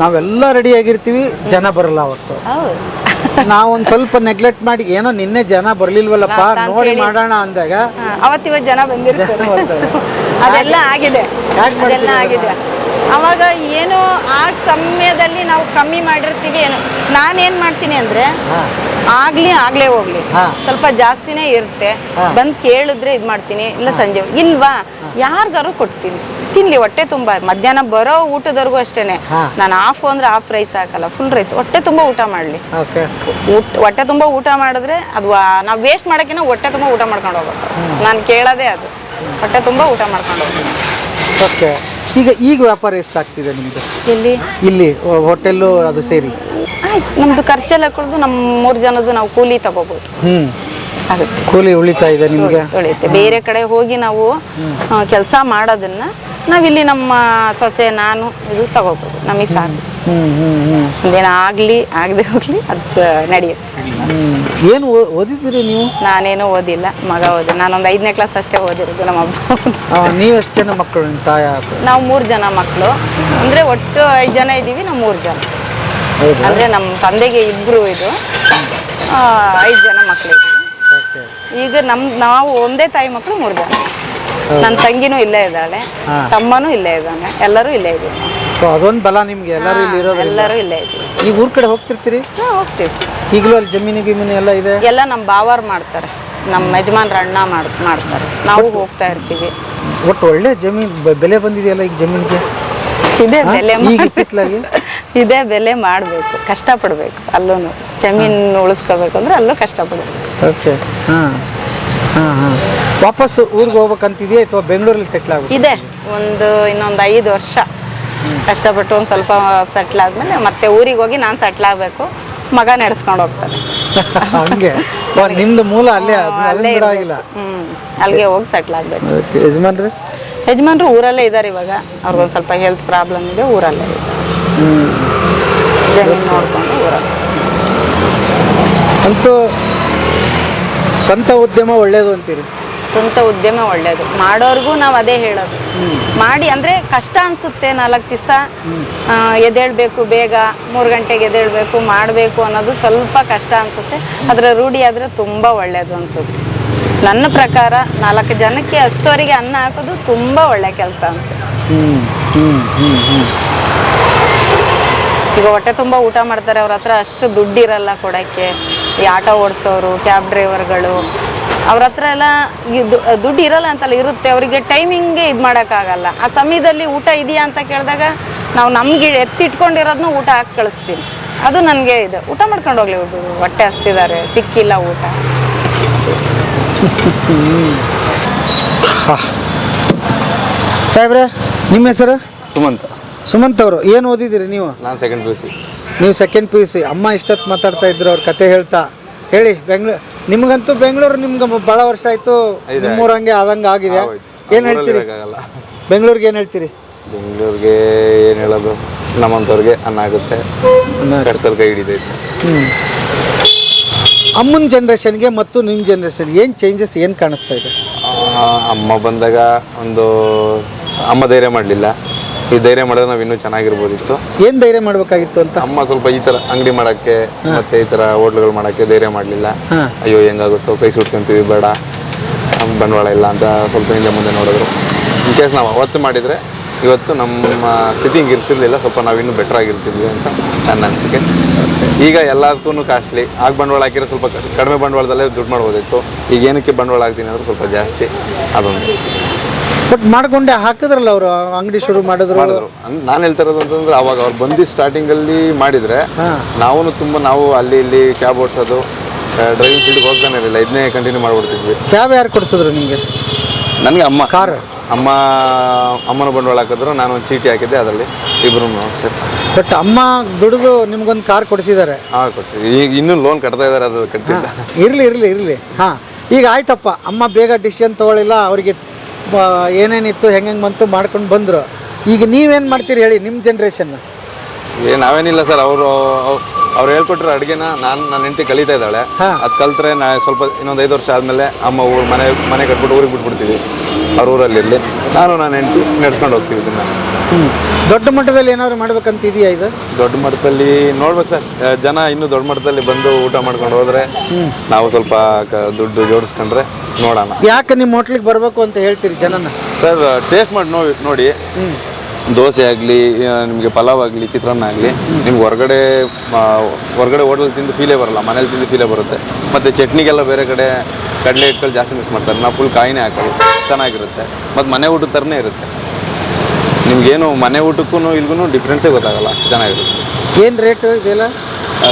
ನಾವೆಲ್ಲ ರೆಡಿ ಆಗಿರ್ತೀವಿ, ಜನ ಬರಲ್ಲ ಅವತ್ತು. ನಾವೊಂದು ಸ್ವಲ್ಪ ನೆಗ್ಲೆಕ್ಟ್ ಮಾಡಿ ಏನೋ ನಿನ್ನೆ ಜನ ಬರ್ಲಿಲ್ವಲ್ಲಪ್ಪ ನೋಡಿ ಮಾಡೋಣ ಅಂದಾಗ ಅವತ್ತಿವ ಜನ ಬಂದಿರ್ತಾರೆ. ಅದೆಲ್ಲ ಆಗಿದೆ. ಅವಾಗ ಏನೋ ಆ ಸಮಯದಲ್ಲಿ ನಾವು ಕಮ್ಮಿ ಮಾಡಿರ್ತೀವಿ ಏನೋ. ನಾನೇನ್ ಮಾಡ್ತೀನಿ ಅಂದ್ರೆ ಆಗ್ಲೇ ಹೋಗ್ಲಿ, ಸ್ವಲ್ಪ ಜಾಸ್ತಿನೇ ಇರುತ್ತೆ, ಬಂದು ಕೇಳಿದ್ರೆ ಇದು ಮಾಡ್ತೀನಿ, ಇಲ್ಲ ಸಂಜೆ ಇಲ್ವಾ ಯಾರಿಗಾರು ಕೊಡ್ತೀನಿ, ತಿನ್ಲಿ ಹೊಟ್ಟೆ ತುಂಬ. ಮಧ್ಯಾಹ್ನ ಬರೋ ಊಟದವರೆಗೂ ಅಷ್ಟೇನೆ, ನಾನು ಹಾಫ್ ಅಂದ್ರೆ ಹಾಫ್ ರೈಸ್ ಹಾಕಲ್ಲ, ಫುಲ್ ರೈಸ್, ಹೊಟ್ಟೆ ತುಂಬ ಊಟ ಮಾಡಲಿ. ಹೊಟ್ಟೆ ತುಂಬ ಊಟ ಮಾಡಿದ್ರೆ ಅದು ನಾವು ವೇಸ್ಟ್ ಮಾಡೋಕ್ಕಿಂತ ಹೊಟ್ಟೆ ತುಂಬ ಊಟ ಮಾಡ್ಕೊಂಡು ಹೋಗ್ಬೇಕು. ನಾನು ಕೇಳೋದೇ ಅದು, ಹೊಟ್ಟೆ ತುಂಬ ಊಟ ಮಾಡ್ಕೊಂಡು ಹೋಗ್ತೀನಿ. ಓಕೆ, ಈಗ ವ್ಯಾಪಾರ ಎಷ್ಟಾಗ್ತಿದೆ ನಿಮ್ಮದು? ಇಲ್ಲಿ ಹೋಟೆಲ್ಲು ಅದು ಸೇರಿ ಆಯ್ತು, ನಮ್ದು ಖರ್ಚೆಲ್ಲ ಕುಡಿದು ನಮ್ಮ 3 ಜನದ್ದು ನಾವು ಕೂಲಿ ತಗೋಬಹುದು. ಆಗುತ್ತೆ, ಕೂಲಿ ಉಳಿತಾ ಇದೆ ನಿಮಗೆ? ಉಳಿಯುತ್ತೆ. ಬೇರೆ ಕಡೆ ಹೋಗಿ ನಾವು ಕೆಲಸ ಮಾಡೋದನ್ನ ನಾವಿಲ್ಲಿ ನಮ್ಮ ಸೊಸೆ ನಾನು ಇದು ತಗೋಬಹುದು, ನಮಗೆ ಸಾಕು. ಒಂದೇನ ಆಗದೆ ಹೋಗ್ಲಿ ಅದು ನಡೆಯುತ್ತೆ. ಏನು ಓದಿದ್ದೀರಿ ನೀವು? ನಾನೇನು ಓದಿಲ್ಲ, ಮಗ ಓದಿ. ನಾನೊಂದು 5ನೇ ಕ್ಲಾಸ್ ಅಷ್ಟೇ ಓದಿರೋದು. ನಮ್ಮ ಹಬ್ಬ. ನೀವು ಎಷ್ಟು ಜನ ಮಕ್ಕಳು ನಿಮ್ಮ ತಾಯ? ನಾವು 3 ಜನ ಮಕ್ಕಳು, ಅಂದರೆ ಒಟ್ಟು 5 ಜನ ಇದ್ದೀವಿ, ನಾವು 3 ಜನ. ಅಂದರೆ ನಮ್ಮ ತಂದೆಗೆ 2 ಇದು 5 ಜನ ಮಕ್ಕಳಿದ್ದೀವಿ. ಈಗ ನಾವು ಒಂದೇ ತಾಯಿ ಮಕ್ಕಳು 3 ಜನ. ನನ್ನ ತಂಗಿನೂ ಇಲ್ಲೇ ಇದ್ದಾಳೆ, ತಮ್ಮನೂ ಇಲ್ಲೇ ಇದ್ದಾನೆ, ಎಲ್ಲರೂ ಇಲ್ಲೇ ಇದ್ದೀವಿ. ಸೊ ಅದೊಂದು ಬಲ ನಿಮ್ಗೆ, ಎಲ್ಲರೂ ಇಲ್ಲಿ ಇರೋದು. ಎಲ್ಲರೂ ಇಲ್ಲೇ ಇದ್ದೀವಿ. ಈಗ ಊರ್ ಕಡೆ ಹೋಗ್ತಿರ್ತೀರಿ? ಹೋಗ್ತೀವಿ. ಈಗಲೂ ಅಲ್ಲಿ ಜಮೀನು ಎಲ್ಲ ಇದೆ? ಎಲ್ಲ ನಮ್ಮ ಬಾವಾರು ಮಾಡ್ತಾರೆ, ನಮ್ಮ ಯಜಮಾನ್ರ ಅಣ್ಣ ಮಾಡ್ತಾರೆ, ನಾವು ಹೋಗ್ತಾ ಇರ್ತೀವಿ. ಒಟ್ಟು ಒಳ್ಳೆ ಜಮೀನು ಬೆಲೆ ಬಂದಿದೆಯಲ್ಲ ಈಗ ಜಮೀನಿಗೆ? ಇದೇ ಬೆಲೆ ಮಾಡಬೇಕು, ಕಷ್ಟಪಡಬೇಕು. ಅಲ್ಲೂ ಜಮೀನು ಉಳಿಸ್ಕೋಬೇಕು ಅಂದ್ರೆ ಅಲ್ಲೂ ಕಷ್ಟಪಡಬೇಕು. ಓಕೆ, ವಾಪಸ್ ಊರಿಗೆ ಹೋಗ್ಬೇಕಂತಿದೆಯಾ ಅಥವಾ ಬೆಂಗಳೂರಲ್ಲಿ ಸೆಟ್ಲ್ ಆಗಬೇಕು? ಇದೆ, ಇನ್ನೊಂದು 5 ವರ್ಷ ಕಷ್ಟಪಟ್ಟು ಒಂದು ಸ್ವಲ್ಪ ಸೆಟ್ಲ್ ಆದಮೇಲೆ ಮತ್ತೆ ಊರಿಗೆ ಹೋಗಿ ನಾನು ಸೆಟ್ಲ್ ಆಗಬೇಕು, ಮಗ ನಡೆಸ್ಕೊಂಡು ಹೋಗ್ತಾನೆ. ಹಂಗೆ ನಿಮ್ದು ಮೂಲ ಅಲ್ಲೇ ಆಗಿಲ್ಲ? ಅಲ್ಲಿಗೆ ಹೋಗಿ ಸೆಟ್ಲ್ ಆಗಬೇಕು. ಯಜಮಾನ್ರು ಊರಲ್ಲೇ ಇದ್ದಾರೆ ಇವಾಗ. ಅವ್ರಿಗೊಂದು ಸ್ವಲ್ಪ ಹೆಲ್ತ್ ಪ್ರಾಬ್ಲಮ್ ಇದೆ, ಊರಲ್ಲೇ ಇದ್ದಾರೆ. ಜಮೀನು ನೋಡ್ಕೊಂಡು ಊರಲ್ಲಿ. ಅಂತೂ ಸ್ವಂತ ಉದ್ಯಮ ಒಳ್ಳೇದು ಅಂತೀರಿ? ಸ್ವಂತ ಉದ್ಯಮ ಒಳ್ಳೇದು, ಮಾಡೋರ್ಗೂ ನಾವು ಅದೇ ಹೇಳೋದು. ಮಾಡಿ ಅಂದರೆ ಕಷ್ಟ ಅನಿಸುತ್ತೆ, 4 ದಿವಸ ಎದ್ದೇಳಬೇಕು, ಬೇಗ 3 ಗಂಟೆಗೆ ಎದ್ದೇಳಬೇಕು, ಮಾಡಬೇಕು ಅನ್ನೋದು ಸ್ವಲ್ಪ ಕಷ್ಟ ಅನಿಸುತ್ತೆ. ಅದರ ರೂಢಿ ಆದರೆ ತುಂಬ ಒಳ್ಳೆಯದು ಅನಿಸುತ್ತೆ. ನನ್ನ ಪ್ರಕಾರ 4 ಜನಕ್ಕೆ ಹಸ್ತೋರಿಗೆ ಅನ್ನ ಹಾಕೋದು ತುಂಬ ಒಳ್ಳೆ ಕೆಲಸ ಅನಿಸುತ್ತೆ. ಈಗ ಹೊಟ್ಟೆ ತುಂಬ ಊಟ ಮಾಡ್ತಾರೆ, ಅವ್ರ ಹತ್ರ ಅಷ್ಟು ದುಡ್ಡಿರಲ್ಲ ಕೊಡೋಕ್ಕೆ. ಈ ಆಟೋ ಓಡಿಸೋರು, ಕ್ಯಾಬ್ ಡ್ರೈವರ್ಗಳು, ಅವ್ರ ಹತ್ರ ಎಲ್ಲ ದುಡ್ಡು ಇರಲ್ಲ ಅಂತಲ್ಲ, ಇರುತ್ತೆ. ಅವರಿಗೆ ಟೈಮಿಂಗ್ಗೆ ಇದು ಮಾಡೋಕ್ಕಾಗಲ್ಲ. ಆ ಸಮಯದಲ್ಲಿ ಊಟ ಇದೆಯಾ ಅಂತ ಕೇಳಿದಾಗ ನಾವು ನಮ್ಗೆ ಎತ್ತಿಟ್ಕೊಂಡಿರೋದನ್ನ ಊಟ ಹಾಕಿ ಕಳಿಸ್ತೀನಿ. ಅದು ನನಗೆ ಇದು, ಊಟ ಮಾಡ್ಕೊಂಡು ಹೋಗ್ಲಿ, ಹೊಟ್ಟೆ ಹಸ್ತಿದ್ದಾರೆ, ಸಿಕ್ಕಿಲ್ಲ ಊಟ. ಸಾಹೇಬ್ರೆ, ನಿಮ್ಮ ಹೆಸರು? ಸುಮಂತ್ ಅವರು. ಏನು ಓದಿದ್ದೀರಿ ನೀವು? ನಾನು ಸೆಕೆಂಡ್ PUC. ನೀವು ಸೆಕೆಂಡ್ PUC. ಅಮ್ಮ ಇಷ್ಟೊತ್ತು ಮಾತಾಡ್ತಾ ಇದ್ರು, ಅವ್ರ ಕತೆ ಹೇಳ್ತಾ. ಹೇಳಿ, ನಿಮ್ಗಂತೂ ಬೆಂಗಳೂರು ನಿಮ್ಗೆ ಭಾಳ ವರ್ಷ ಆಯಿತು, ನಿಮ್ಮೂರಂಗೆ ಆದಂಗೆ ಆಗಿದೆ. ಏನು ಹೇಳ್ತೀರಿ ಬೆಂಗಳೂರಿಗೆ? ಏನು ಹೇಳ್ತೀರಿ ಬೆಂಗಳೂರಿಗೆ? ಏನು ಹೇಳೋದು, ನಮ್ಮಂಥವ್ರಿಗೆ ಅನ್ನ ಆಗುತ್ತೆ, ಕಷ್ಟದಲ್ಲಿ ಕೈ ಹಿಡಿತೈತೆ. ಅಮ್ಮನ ಜನ್ರೇಷನ್ಗೆ ಮತ್ತು ನಿಮ್ಮ ಜನ್ರೇಷನ್ಗೆ ಏನು ಚೇಂಜಸ್ ಏನು ಕಾಣಿಸ್ತಾ ಇದೆ? ಅಮ್ಮ ಬಂದಾಗ ಅಮ್ಮ ಧೈರ್ಯ ಮಾಡಲಿಲ್ಲ, ಈ ಧೈರ್ಯ ಮಾಡಿದ್ರೆ ನಾವು ಇನ್ನೂ ಚೆನ್ನಾಗಿರ್ಬೋದಿತ್ತು. ಏನು ಧೈರ್ಯ ಮಾಡಬೇಕಾಗಿತ್ತು ಅಂತ? ಅಮ್ಮ ಸ್ವಲ್ಪ ಈ ಥರ ಅಂಗಡಿ ಮಾಡೋಕ್ಕೆ ಮತ್ತು ಈ ಥರ ಹೋಟ್ಲ್ಗಳು ಮಾಡೋಕ್ಕೆ ಧೈರ್ಯ ಮಾಡಲಿಲ್ಲ. ಅಯ್ಯೋ ಹೆಂಗಾಗುತ್ತೋ, ಕೈ ಸುಟ್ಕೊಂತೀವಿ, ಬೇಡ ಬಂಡವಾಳ ಇಲ್ಲ ಅಂತ ಸ್ವಲ್ಪ ಹಿಂದೆ ಮುಂದೆ ನೋಡಿದ್ರು. ಇನ್ ಕೇಸ್ ನಾವು ಅವತ್ತು ಮಾಡಿದರೆ ಇವತ್ತು ನಮ್ಮ ಸ್ಥಿತಿ ಹಿಂಗೆ ಇರ್ತಿರ್ಲಿಲ್ಲ, ಸ್ವಲ್ಪ ನಾವಿನ್ನೂ ಬೆಟರ್ ಆಗಿರ್ತಿದ್ವಿ ಅಂತ ನನ್ನ ಅನಿಸಿಕೆ. ಈಗ ಎಲ್ಲದಕ್ಕೂ ಕಾಸ್ಟ್ಲಿ. ಆಗ ಬಂಡವಾಳ ಹಾಕಿದ್ರೆ ಸ್ವಲ್ಪ ಕಡಿಮೆ ಬಂಡವಾಳದಲ್ಲೇ ದುಡ್ಡು ಮಾಡ್ಬೋದಿತ್ತು. ಈಗ ಏನಕ್ಕೆ ಬಂಡವಾಳ ಹಾಕ್ತೀನಿ ಅಂದ್ರೆ ಸ್ವಲ್ಪ ಜಾಸ್ತಿ ಅದೊಂದು. ಬಟ್ ಮಾಡ್ಕೊಂಡೆ ಹಾಕಿದ್ರಲ್ಲ ಅವರು, ಅಂಗಡಿ ಶುರು ಮಾಡಿದ್ರು. ನಾನು ಹೇಳ್ತಾ ಇರೋದು ಅಂತಂದ್ರೆ ಅವಾಗ ಅವ್ರು ಬಂದು ಸ್ಟಾರ್ಟಿಂಗಲ್ಲಿ ಮಾಡಿದರೆ ನಾವು ಅಲ್ಲಿ ಇಲ್ಲಿ ಕ್ಯಾಬ್ ಓಡಿಸೋದು, ಡ್ರೈವಿಂಗ್ ಫೀಲ್ಡ್ಗೆ ಹೋಗ್ತಾನೆ ಇರಲಿಲ್ಲ, ಇದನ್ನೇ ಕಂಟಿನ್ಯೂ ಮಾಡ್ಬಿಡ್ತಿದ್ವಿ. ಕ್ಯಾಬ್ ಯಾರು ಕೊಡಿಸಿದ್ರು ನಿಮಗೆ? ನನಗೆ ಅಮ್ಮ. ಕಾರ್ ಅಮ್ಮನ ಬಂಡವಾಳ ಹಾಕಿದ್ರು, ನಾನು ಒಂದು ಚೀಟಿ ಹಾಕಿದ್ದೆ, ಅದರಲ್ಲಿ ಇಬ್ಬರು ಸರ್. ಬಟ್ ಅಮ್ಮ ದುಡಿದು ನಿಮ್ಗೊಂದು ಕಾರ್ ಕೊಡಿಸಿದ್ದಾರೆ. ಕೊಡಿಸಿದ್ವಿ. ಈಗ ಇನ್ನೂ ಲೋನ್ ಕಟ್ತಾ ಇದ್ದಾರೆ, ಅದು ಕಟ್ಟಿಲ್ಲ. ಇರಲಿ. ಹಾಂ, ಈಗ ಆಯ್ತಪ್ಪ, ಅಮ್ಮ ಬೇಗ ಡಿಸಿಷನ್ ತೊಗೊಳ್ಳಿಲ್ಲ, ಅವರಿಗೆ ಏನೇನಿತ್ತು ಹೆಂಗೆ ಬಂತು ಮಾಡ್ಕೊಂಡು ಬಂದರು. ಈಗ ನೀವೇನು ಮಾಡ್ತೀರಿ ಹೇಳಿ, ನಿಮ್ಮ ಜನ್ರೇಷನ್? ನಾವೇನಿಲ್ಲ ಸರ್, ಅವ್ರು ಹೇಳ್ಕೊಟ್ರೆ ಅಡುಗೆನ ನನ್ನ ಹೆಂಡತಿ ಕಲಿತಾ ಇದ್ದಾಳೆ. ಅದು ಕಲ್ತ್ರೆ ಸ್ವಲ್ಪ ಇನ್ನೊಂದು 5 ವರ್ಷ ಆದಮೇಲೆ ಅಮ್ಮ ಮನೆ ಕಟ್ಬಿಟ್ಟು ಊರಿಗೆ ಬಿಟ್ಬಿಡ್ತೀವಿ. ಅವ್ರ ಊರಲ್ಲಿರಲಿ, ನಾನು ನನ್ನ ಹೆಂಡತಿ ನಡ್ಸ್ಕೊಂಡು ಹೋಗ್ತೀವಿ ಇದನ್ನು. ದೊಡ್ಡ ಮಟ್ಟದಲ್ಲಿ ಏನಾದ್ರು ಮಾಡ್ಬೇಕಂತ ಇದೆಯಾ? ಇದು ದೊಡ್ಡ ಮಟ್ಟದಲ್ಲಿ ನೋಡ್ಬೇಕು ಸರ್. ಜನ ಇನ್ನೂ ದೊಡ್ಡ ಮಟ್ಟದಲ್ಲಿ ಬಂದು ಊಟ ಮಾಡ್ಕೊಂಡು ಹೋದರೆ, ನಾವು ಸ್ವಲ್ಪ ದುಡ್ಡು ಜೋಡಿಸ್ಕೊಂಡ್ರೆ ನೋಡೋಣ. ಯಾಕೆ ನಿಮ್ಮ ಹೋಟ್ಲಿಗೆ ಬರಬೇಕು ಅಂತ ಹೇಳ್ತೀರಿ ಜನನ? ಸರ್, ಟೇಸ್ಟ್ ಮಾಡಿ ನೋಡಿ. ದೋಸೆ ಆಗಲಿ, ನಿಮಗೆ ಪಲಾವ್ ಆಗಲಿ, ಚಿತ್ರಾನ್ನ ಆಗಲಿ, ನಿಮ್ಗೆ ಹೊರಗಡೆ ಹೋಟೆಲ್ ತಿಂದು ಫೀಲೇ ಬರಲ್ಲ, ಮನೇಲಿ ತಿಂದು ಫೀಲೇ ಬರುತ್ತೆ. ಮತ್ತು ಚಟ್ನಿಗೆಲ್ಲ ಬೇರೆ ಕಡೆ ಕಡಲೆ ಹಿಟ್ಗಳು ಜಾಸ್ತಿ ಮಿಕ್ಸ್ ಮಾಡ್ತಾರೆ, ನಾವು ಫುಲ್ ಕಾಯಿನೇ ಹಾಕೋದು, ಚೆನ್ನಾಗಿರುತ್ತೆ. ಮತ್ತು ಮನೆ ಊಟದ ಥರನೇ ಇರುತ್ತೆ. ನಿಮಗೇನು ಮನೆ ಊಟಕ್ಕೂ ಇಲ್ಗೂ ಡಿಫ್ರೆನ್ಸೇ ಗೊತ್ತಾಗಲ್ಲ, ಅಷ್ಟು ಚೆನ್ನಾಗಿರುತ್ತೆ. ಏನು ರೇಟು ಇದೆಲ್ಲ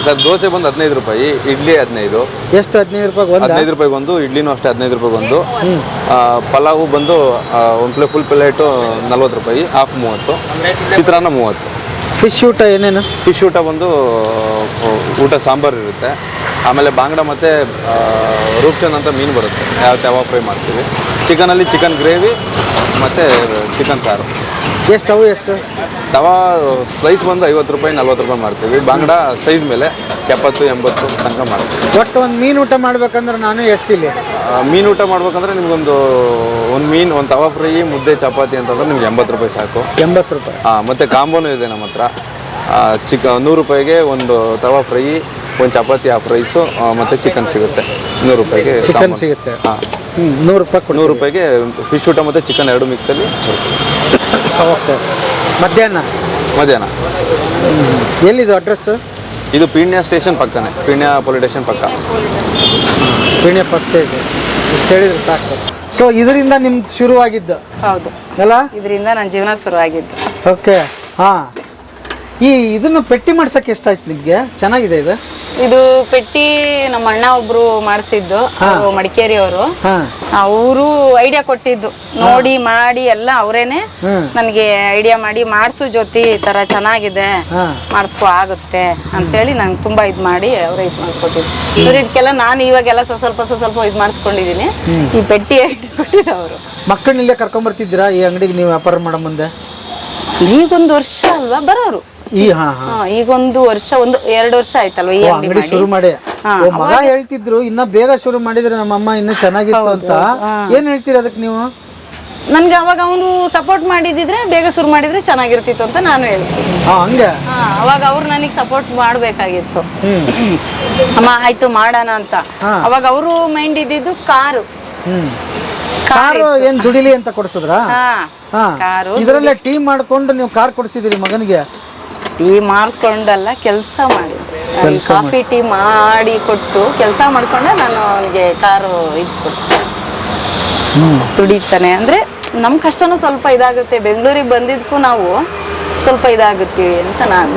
ಸರ್? ದೋಸೆ ಬಂದು 15 ರೂಪಾಯಿ, ಇಡ್ಲಿ 15. ಎಷ್ಟು? 15 ರೂಪಾಯಿ? 15 ರೂಪಾಯಿಗೆ ಒಂದು, ಇಡ್ಲಿನೂ ಅಷ್ಟೇ 15 ರೂಪಾಯಿಗೆ ಒಂದು. ಪಲಾವು ಬಂದು ಒಂದು ಫುಲ್ ಪ್ಲೇಟು 40 ರೂಪಾಯಿ, ಹಾಫ್ 30, ಚಿತ್ರಾನ್ನ 30. ಫಿಶ್ ಊಟ ಏನೇನು? ಫಿಶ್ ಊಟ ಬಂದು ಊಟ ಸಾಂಬಾರು ಇರುತ್ತೆ, ಆಮೇಲೆ ಬಾಂಗ್ಡ ಮತ್ತು ರೂಪ್ಚಂದ್ ಅಂತ ಮೀನು ಬರುತ್ತೆ, ತವಾ ಫ್ರೈ ಮಾಡ್ತೀವಿ. ಚಿಕನಲ್ಲಿ ಚಿಕನ್ ಗ್ರೇವಿ ಮತ್ತು ಚಿಕನ್ ಸಾರು. ಎಷ್ಟು? ತವಾ ಸ್ಲೈಸ್ ಬಂದು 50 ರೂಪಾಯಿ 40 ರೂಪಾಯಿ ಮಾಡ್ತೀವಿ. ಬಾಂಗ್ಡ ಸೈಜ್ ಮೇಲೆ 70-80 ತನಕ ಮಾಡ್ತೀವಿ. ಒಟ್ಟು ಒಂದು ಮೀನು ಊಟ ಮಾಡ್ಬೇಕಂದ್ರೆ ನಾನು ಎಷ್ಟಿಲ್ಲ? ಮೀನು ಊಟ ಮಾಡ್ಬೇಕಂದ್ರೆ ನಿಮ್ಗೊಂದು ಮೀನು, ಒಂದು ತವಾ ಫ್ರೈ, ಮುದ್ದೆ, ಚಪಾತಿ ಅಂತಂದ್ರೆ ನಿಮ್ಗೆ 80 ರೂಪಾಯಿ ಸಾಕು. 80 ರೂಪಾಯಿ. ಮತ್ತು ಕಾಂಬೋನೂ ಇದೆ ನಮ್ಮ ಹತ್ರ. 100 ರೂಪಾಯಿಗೆ ಒಂದು ತವಾ ಫ್ರೈ, ಒಂದು ಚಪಾತಿ, ಹಾಫ್ ರೈಸು ಮತ್ತು ಚಿಕನ್ ಸಿಗುತ್ತೆ. 100 ರೂಪಾಯಿಗೆ ಚಿಕನ್ ಸಿಗುತ್ತೆ. 100 ರೂಪಾಯಿ. 100 ರೂಪಾಯಿಗೆ ಫಿಶ್ ಊಟ ಮತ್ತು ಚಿಕನ್ 2 ಮಿಕ್ಸಲ್ಲಿ. ಓಕೆ. ಮಧ್ಯಾಹ್ನ ಎಲ್ಲಿದು ಅಡ್ರೆಸ್ಸು? ಇದು ಪೀಣ್ಯ ಸ್ಟೇಷನ್ ಪಕ್ಕನೇ, ಪೀಣ್ಯ ಪೊಲೀಸ್ ಸ್ಟೇಷನ್ ಪಕ್ಕ. ಪೀಣ್ಯ ಫಸ್ಟ್ ಸ್ಟೇಜ್ ಇಷ್ಟು ಹೇಳಿದ್ರೆ ಸಾಕು. ಸೊ ಇದರಿಂದ ನಿಮ್ದು ಶುರುವಾಗಿದ್ದು? ಹೌದು ಅಲ್ಲ, ಇದರಿಂದ ನನ್ನ ಜೀವನ ಶುರುವಾಗಿದ್ದು. ಓಕೆ. ಹಾಂ, ಇದನ್ನು ಪೆಟ್ಟಿ ಮಾಡ್ಸಕ್ಕೆ ಎಷ್ಟಾಯ್ತು ನಿಮಗೆ? ಚೆನ್ನಾಗಿದೆ ಇದು. ಇದು ಪೆಟ್ಟಿ ನಮ್ಮ ಅಣ್ಣ ಒಬ್ರು ಮಾಡಿಸಿದ್ದು, ಅವರು ಮಡಿಕೇರಿ ಅವರು. ಅವರು ಐಡಿಯಾ ಕೊಟ್ಟಿದ್ದು ನೋಡಿ ಮಾಡಿ ಎಲ್ಲ ಅವರೇನೆ ನನಗೆ ಐಡಿಯಾ ಮಾಡಿ ಮಾಡಿಸು ಜ್ಯೋತಿ, ಈ ತರ ಚೆನ್ನಾಗಿದೆ, ಮಾಡಿಸ್ಕೊ ಆಗುತ್ತೆ ಅಂತೇಳಿ ನಂಗೆ ತುಂಬಾ ಇದು ಮಾಡಿ ಅವರೇ ಇದು ಮಾಡ್ಕೊಟ್ಟಿದ್ದು. ಇದಕ್ಕೆಲ್ಲ ನಾನು ಇವಾಗೆಲ್ಲ ಸ್ವಲ್ಪ ಇದು ಮಾಡಿಸ್ಕೊಂಡಿದ್ದೀನಿ. ಈ ಪೆಟ್ಟಿ ಐಡಿಯಾ ಕೊಟ್ಟಿದ್ದು ಅವರು. ಮಕ್ಕಳನ್ನಿಲ್ಲೇ ಕರ್ಕೊಂಡ್ಬರ್ತಿದ್ದೀರಾ ಈ ಅಂಗಡಿಗೆ ನೀವು ವ್ಯಾಪಾರ ಮಾಡೋ ಮುಂದೆ? ಈಗೊಂದು ವರ್ಷ ಅಲ್ವಾ ಬರೋರು. ಈಗ 1 ವರ್ಷ 1-2 ವರ್ಷ ಆಯ್ತಲ್ವಾ ಈ ಅಂಗಡಿ ಶುರು ಮಾಡಿ. ಮಗ ಹೇಳ್ತಿದ್ರು ಇನ್ನ ಬೇಗ ಶುರು ಮಾಡಿದ್ರೆ ನಮ್ಮಮ್ಮ ಇನ್ನ ಚೆನ್ನಾಗಿತ್ತು ಅಂತ. ಏನ್ ಹೇಳ್ತೀರಿ ಅದಕ್ಕೆ ನೀವು? ನನ್ಗೆ ಅವಾಗ ಅವನು ಸಪೋರ್ಟ್ ಮಾಡಿದಿದ್ರೆ, ಬೇಗ ಶುರು ಮಾಡಿದ್ರೆ ಚೆನ್ನಾಗಿರ್ತಿತ್ತು ಅಂತ ನಾನು ಹೇಳ್ತೀನಿ. ಹಂಗೆ ಅವಾಗ ಅವ್ರು ನನಗೆ ಸಪೋರ್ಟ್ ಮಾಡ್ಬೇಕಾಗಿತ್ತು. ಅಮ್ಮ ಆಯ್ತು ಮಾಡೋಣ ಅಂತ. ಅವಾಗ ಅವರು ಮೈಂಡ್ ಇದ್ದಿದ್ದು ಕಾರು. ಏನ್ ದುಡಿಲಿ ಅಂತ ಕೊಡ್ಸಿದ್ರ? ಇದರಲ್ಲೇ ಟೀಮ್ ಮಾಡ್ಕೊಂಡು ನೀವು ಕಾರ್ ಕೊಡ್ಸಿದಿರಿ ಮಗನಿಗೆ? ಟೀ ಮಾಡ್ಕೊಂಡಲ್ಲ, ಕೆಲಸ ಮಾಡಿದ್ರು. ಕಾಫಿ ಟೀ ಮಾಡಿ ಕೊಟ್ಟು ಕೆಲಸ ಮಾಡ್ಕೊಂಡೆ ನಾನು ಅವನಿಗೆ ಕಾರು ಇದು ಕೊಡ್ತೀನಿ. ದುಡಿತಾನೆ ಅಂದ್ರೆ ನಮ್ಮ ಕಷ್ಟನೂ ಸ್ವಲ್ಪ ಇದಾಗುತ್ತೆ. ಬೆಂಗಳೂರಿಗೆ ಬಂದಿದ್ದಕ್ಕೂ ನಾವು ಸ್ವಲ್ಪ ಇದಾಗುತ್ತೀವಿ ಅಂತ ನಾನು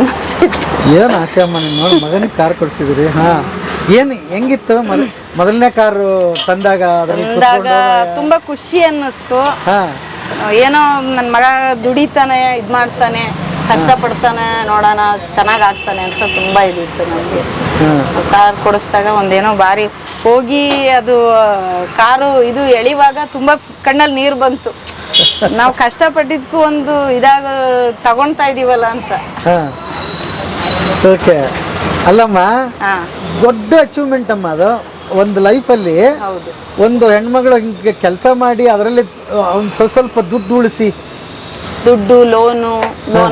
ಏನು ಆಸೆ ಅಮ್ಮ ನಿಮ್ಮ ಮಗನಿಗೆ ಕಾರ್ ಕೊಡ್ಸಿದ್ರಿ? ಏನು ಹೆಂಗಿತ್ತು ಮೊದಲನೇ ಕಾರು ತಂದಾಗ? ತುಂಬಾ ಖುಷಿ ಅನ್ನಿಸ್ತು. ಏನೋ ನನ್ನ ಮಗ ದುಡಿತಾನೆ, ಇದು ಮಾಡ್ತಾನೆ, ಕಷ್ಟಪಡ್ತಾನೆ, ನೋಡೋಣ ಚೆನ್ನಾಗಿ ಆಗ್ತಾನೆ ಅಂತ ತುಂಬಾ ಇದಿತ್ತು ನನಗೆ. ಕಾರ್ ಕೊಡಿಸ್ದಾಗ ಒಂದೇನೋ ಬಾರಿ ಹೋಗಿ ಅದು ಕಾರು ಇದು ಎಳಿವಾಗ ತುಂಬಾ ಕಣ್ಣಲ್ಲಿ ನೀರು ಬಂತು. ನಾವು ಕಷ್ಟಪಟ್ಟಿದ್ಕು ಒಂದು ಇದಾಗ ತಗೊಳ್ತಾ ಇದೀವಲ್ಲ ಅಂತ. ಓಕೆ. ಅಲ್ಲಮ್ಮ, ದೊಡ್ಡ ಅಚೀವ್ಮೆಂಟ್ ಅಮ್ಮ ಅದು ಒಂದು ಲೈಫಲ್ಲಿ. ಒಂದು ಹೆಣ್ಮಗಳು ಹಿಂಗೆ ಕೆಲಸ ಮಾಡಿ ಅದರಲ್ಲಿ ಸ್ವಲ್ಪ ದುಡ್ಡು ಉಳಿಸಿ ದುಡ್ಡು ಲೋನ್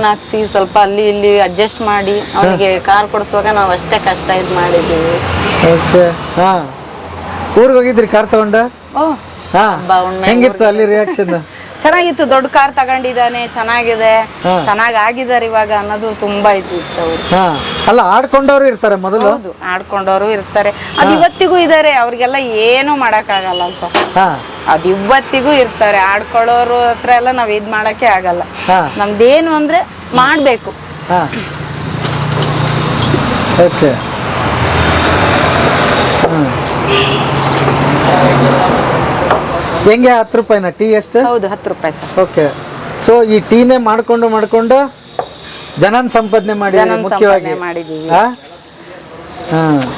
ಹಾಕ್ಸಿ ಸ್ವಲ್ಪ ಅಲ್ಲಿ ಇಲ್ಲಿ ಅಡ್ಜಸ್ಟ್ ಮಾಡಿ ಅವನಿಗೆ ಕಾರ್ ಕೊಡಿಸುವಾಗ ನಾವು ಅಷ್ಟೇ ಕಷ್ಟ ಇದು ಮಾಡಿದ್ದೀವಿ. ಓಕೆ ಹಾ ಊರಿಗೆ ಹೋಗಿದ್ರಿ ಕಾರ್ ತಗೊಂಡ? ಓ ಹಾ ಹಬ್ಬ ಹುಣ್ಣಿಮೆ ಹೆಂಗಿತ್ತು ಅಲ್ಲಿ ರಿಯಾಕ್ಷನ್? ಚೆನ್ನಾಗಿತ್ತು. ದೊಡ್ಡ ಕಾರ್ ತಗೊಂಡಿದ್ದಾನೆ, ಚೆನ್ನಾಗಿದೆ, ಚೆನ್ನಾಗಿ ಆಗಿದ್ದಾರೆ ಇವಾಗ ಅನ್ನೋದು ತುಂಬಾ ಇತ್ತು ಅವ್ರು. ಹಾ ಅಲ್ಲ ಆಡ್ಕೊಂಡವ್ರು ಇರ್ತಾರೆ ಮೊದಲು. ಹೌದು, ಆಡ್ಕೊಂಡವರು ಇರ್ತಾರೆ. ಅದು ಇವತ್ತಿಗೂ ಇದಾರೆ, ಅವ್ರಿಗೆಲ್ಲ ಏನು ಮಾಡಕ್ಕಾಗಲ್ಲ ಅಂತ. ಹಾ ಅದು ಇವತ್ತಿಗೂ ಇರ್ತಾರೆ. ಆಡ್ಕೊಳ್ಳೋರು ಹತ್ರ ಎಲ್ಲ ನಾವ್ ಇದ್ ಮಾಡಕ್ಕೆ ಆಗಲ್ಲ. ಹಾ ನಮ್ದೇನು ಅಂದ್ರೆ ಮಾಡ್ಬೇಕು. ಹಾ ಓಕೆ ಹೆಂಗೆ 10 ರೂಪಾಯಿನ ಟೀ ಎಷ್ಟು? ಹೌದು, 10 ರೂಪಾಯಿ ಸರ್. ಓಕೆ. ಸೊ ಈ ಟೀನೇ ಮಾಡ್ಕೊಂಡು ಜನನ್ ಸಂಪಾದನೆ ಮಾಡಿ ಮುಖ್ಯವಾಗಿ ಮಾಡಿದೀವಿ. ಹಾ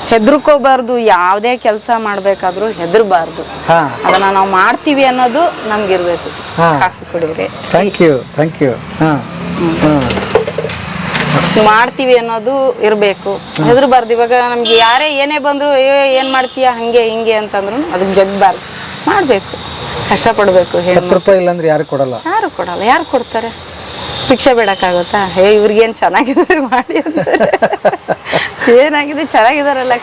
ಹೆದರ್ಕೋಬಾರ್ದು. ಯಾವುದೇ ಕೆಲಸ ಮಾಡ್ಬೇಕಾದ್ರೂ ಹೆದರ್ಬಾರ್ದು. ಅದನ್ನ ನಾವು ಮಾಡ್ತೀವಿ ಅನ್ನೋದು ನಮ್ಗಿರ್ಬೇಕು. ಕಾಫಿ ಕುಡಿದ್ರೆ ಥ್ಯಾಂಕ್ ಯು ಮಾಡ್ತೀವಿ ಅನ್ನೋದು ಇರ್ಬೇಕು, ಹೆದರ್ಬಾರ್ದು. ಇವಾಗ ನಮ್ಗೆ ಯಾರೇ ಏನೇ ಬಂದ್ರು ಏನ್ ಮಾಡ್ತೀಯ ಹಂಗೆ ಹಿಂಗೆ ಅಂತಂದ್ರು ಅದಕ್ಕೆ ಜಗ್ಬಾರ್ದು, ಮಾಡ್ಬೇಕು, ಕಷ್ಟಪಡ್ಬೇಕು. 10 ರೂಪಾಯಿ ಇಲ್ಲಾಂದ್ರೆ ಯಾರು ಕೊಡಲ್ಲ. ಯಾರು ಕೊಡ್ತಾರೆ? ಭಿಕ್ಷೆ ಬೇಡಕ್ಕಾಗುತ್ತಾ? ಇವ್ರಿಗೇನು ಚೆನ್ನಾಗಿದ್ದಾರೆ ಮಾಡಿ ಅಂತಾರೆ. ಏನಾಗಿದೆ, ಚೆನ್ನಾಗಿದಾರಲ್ಲ,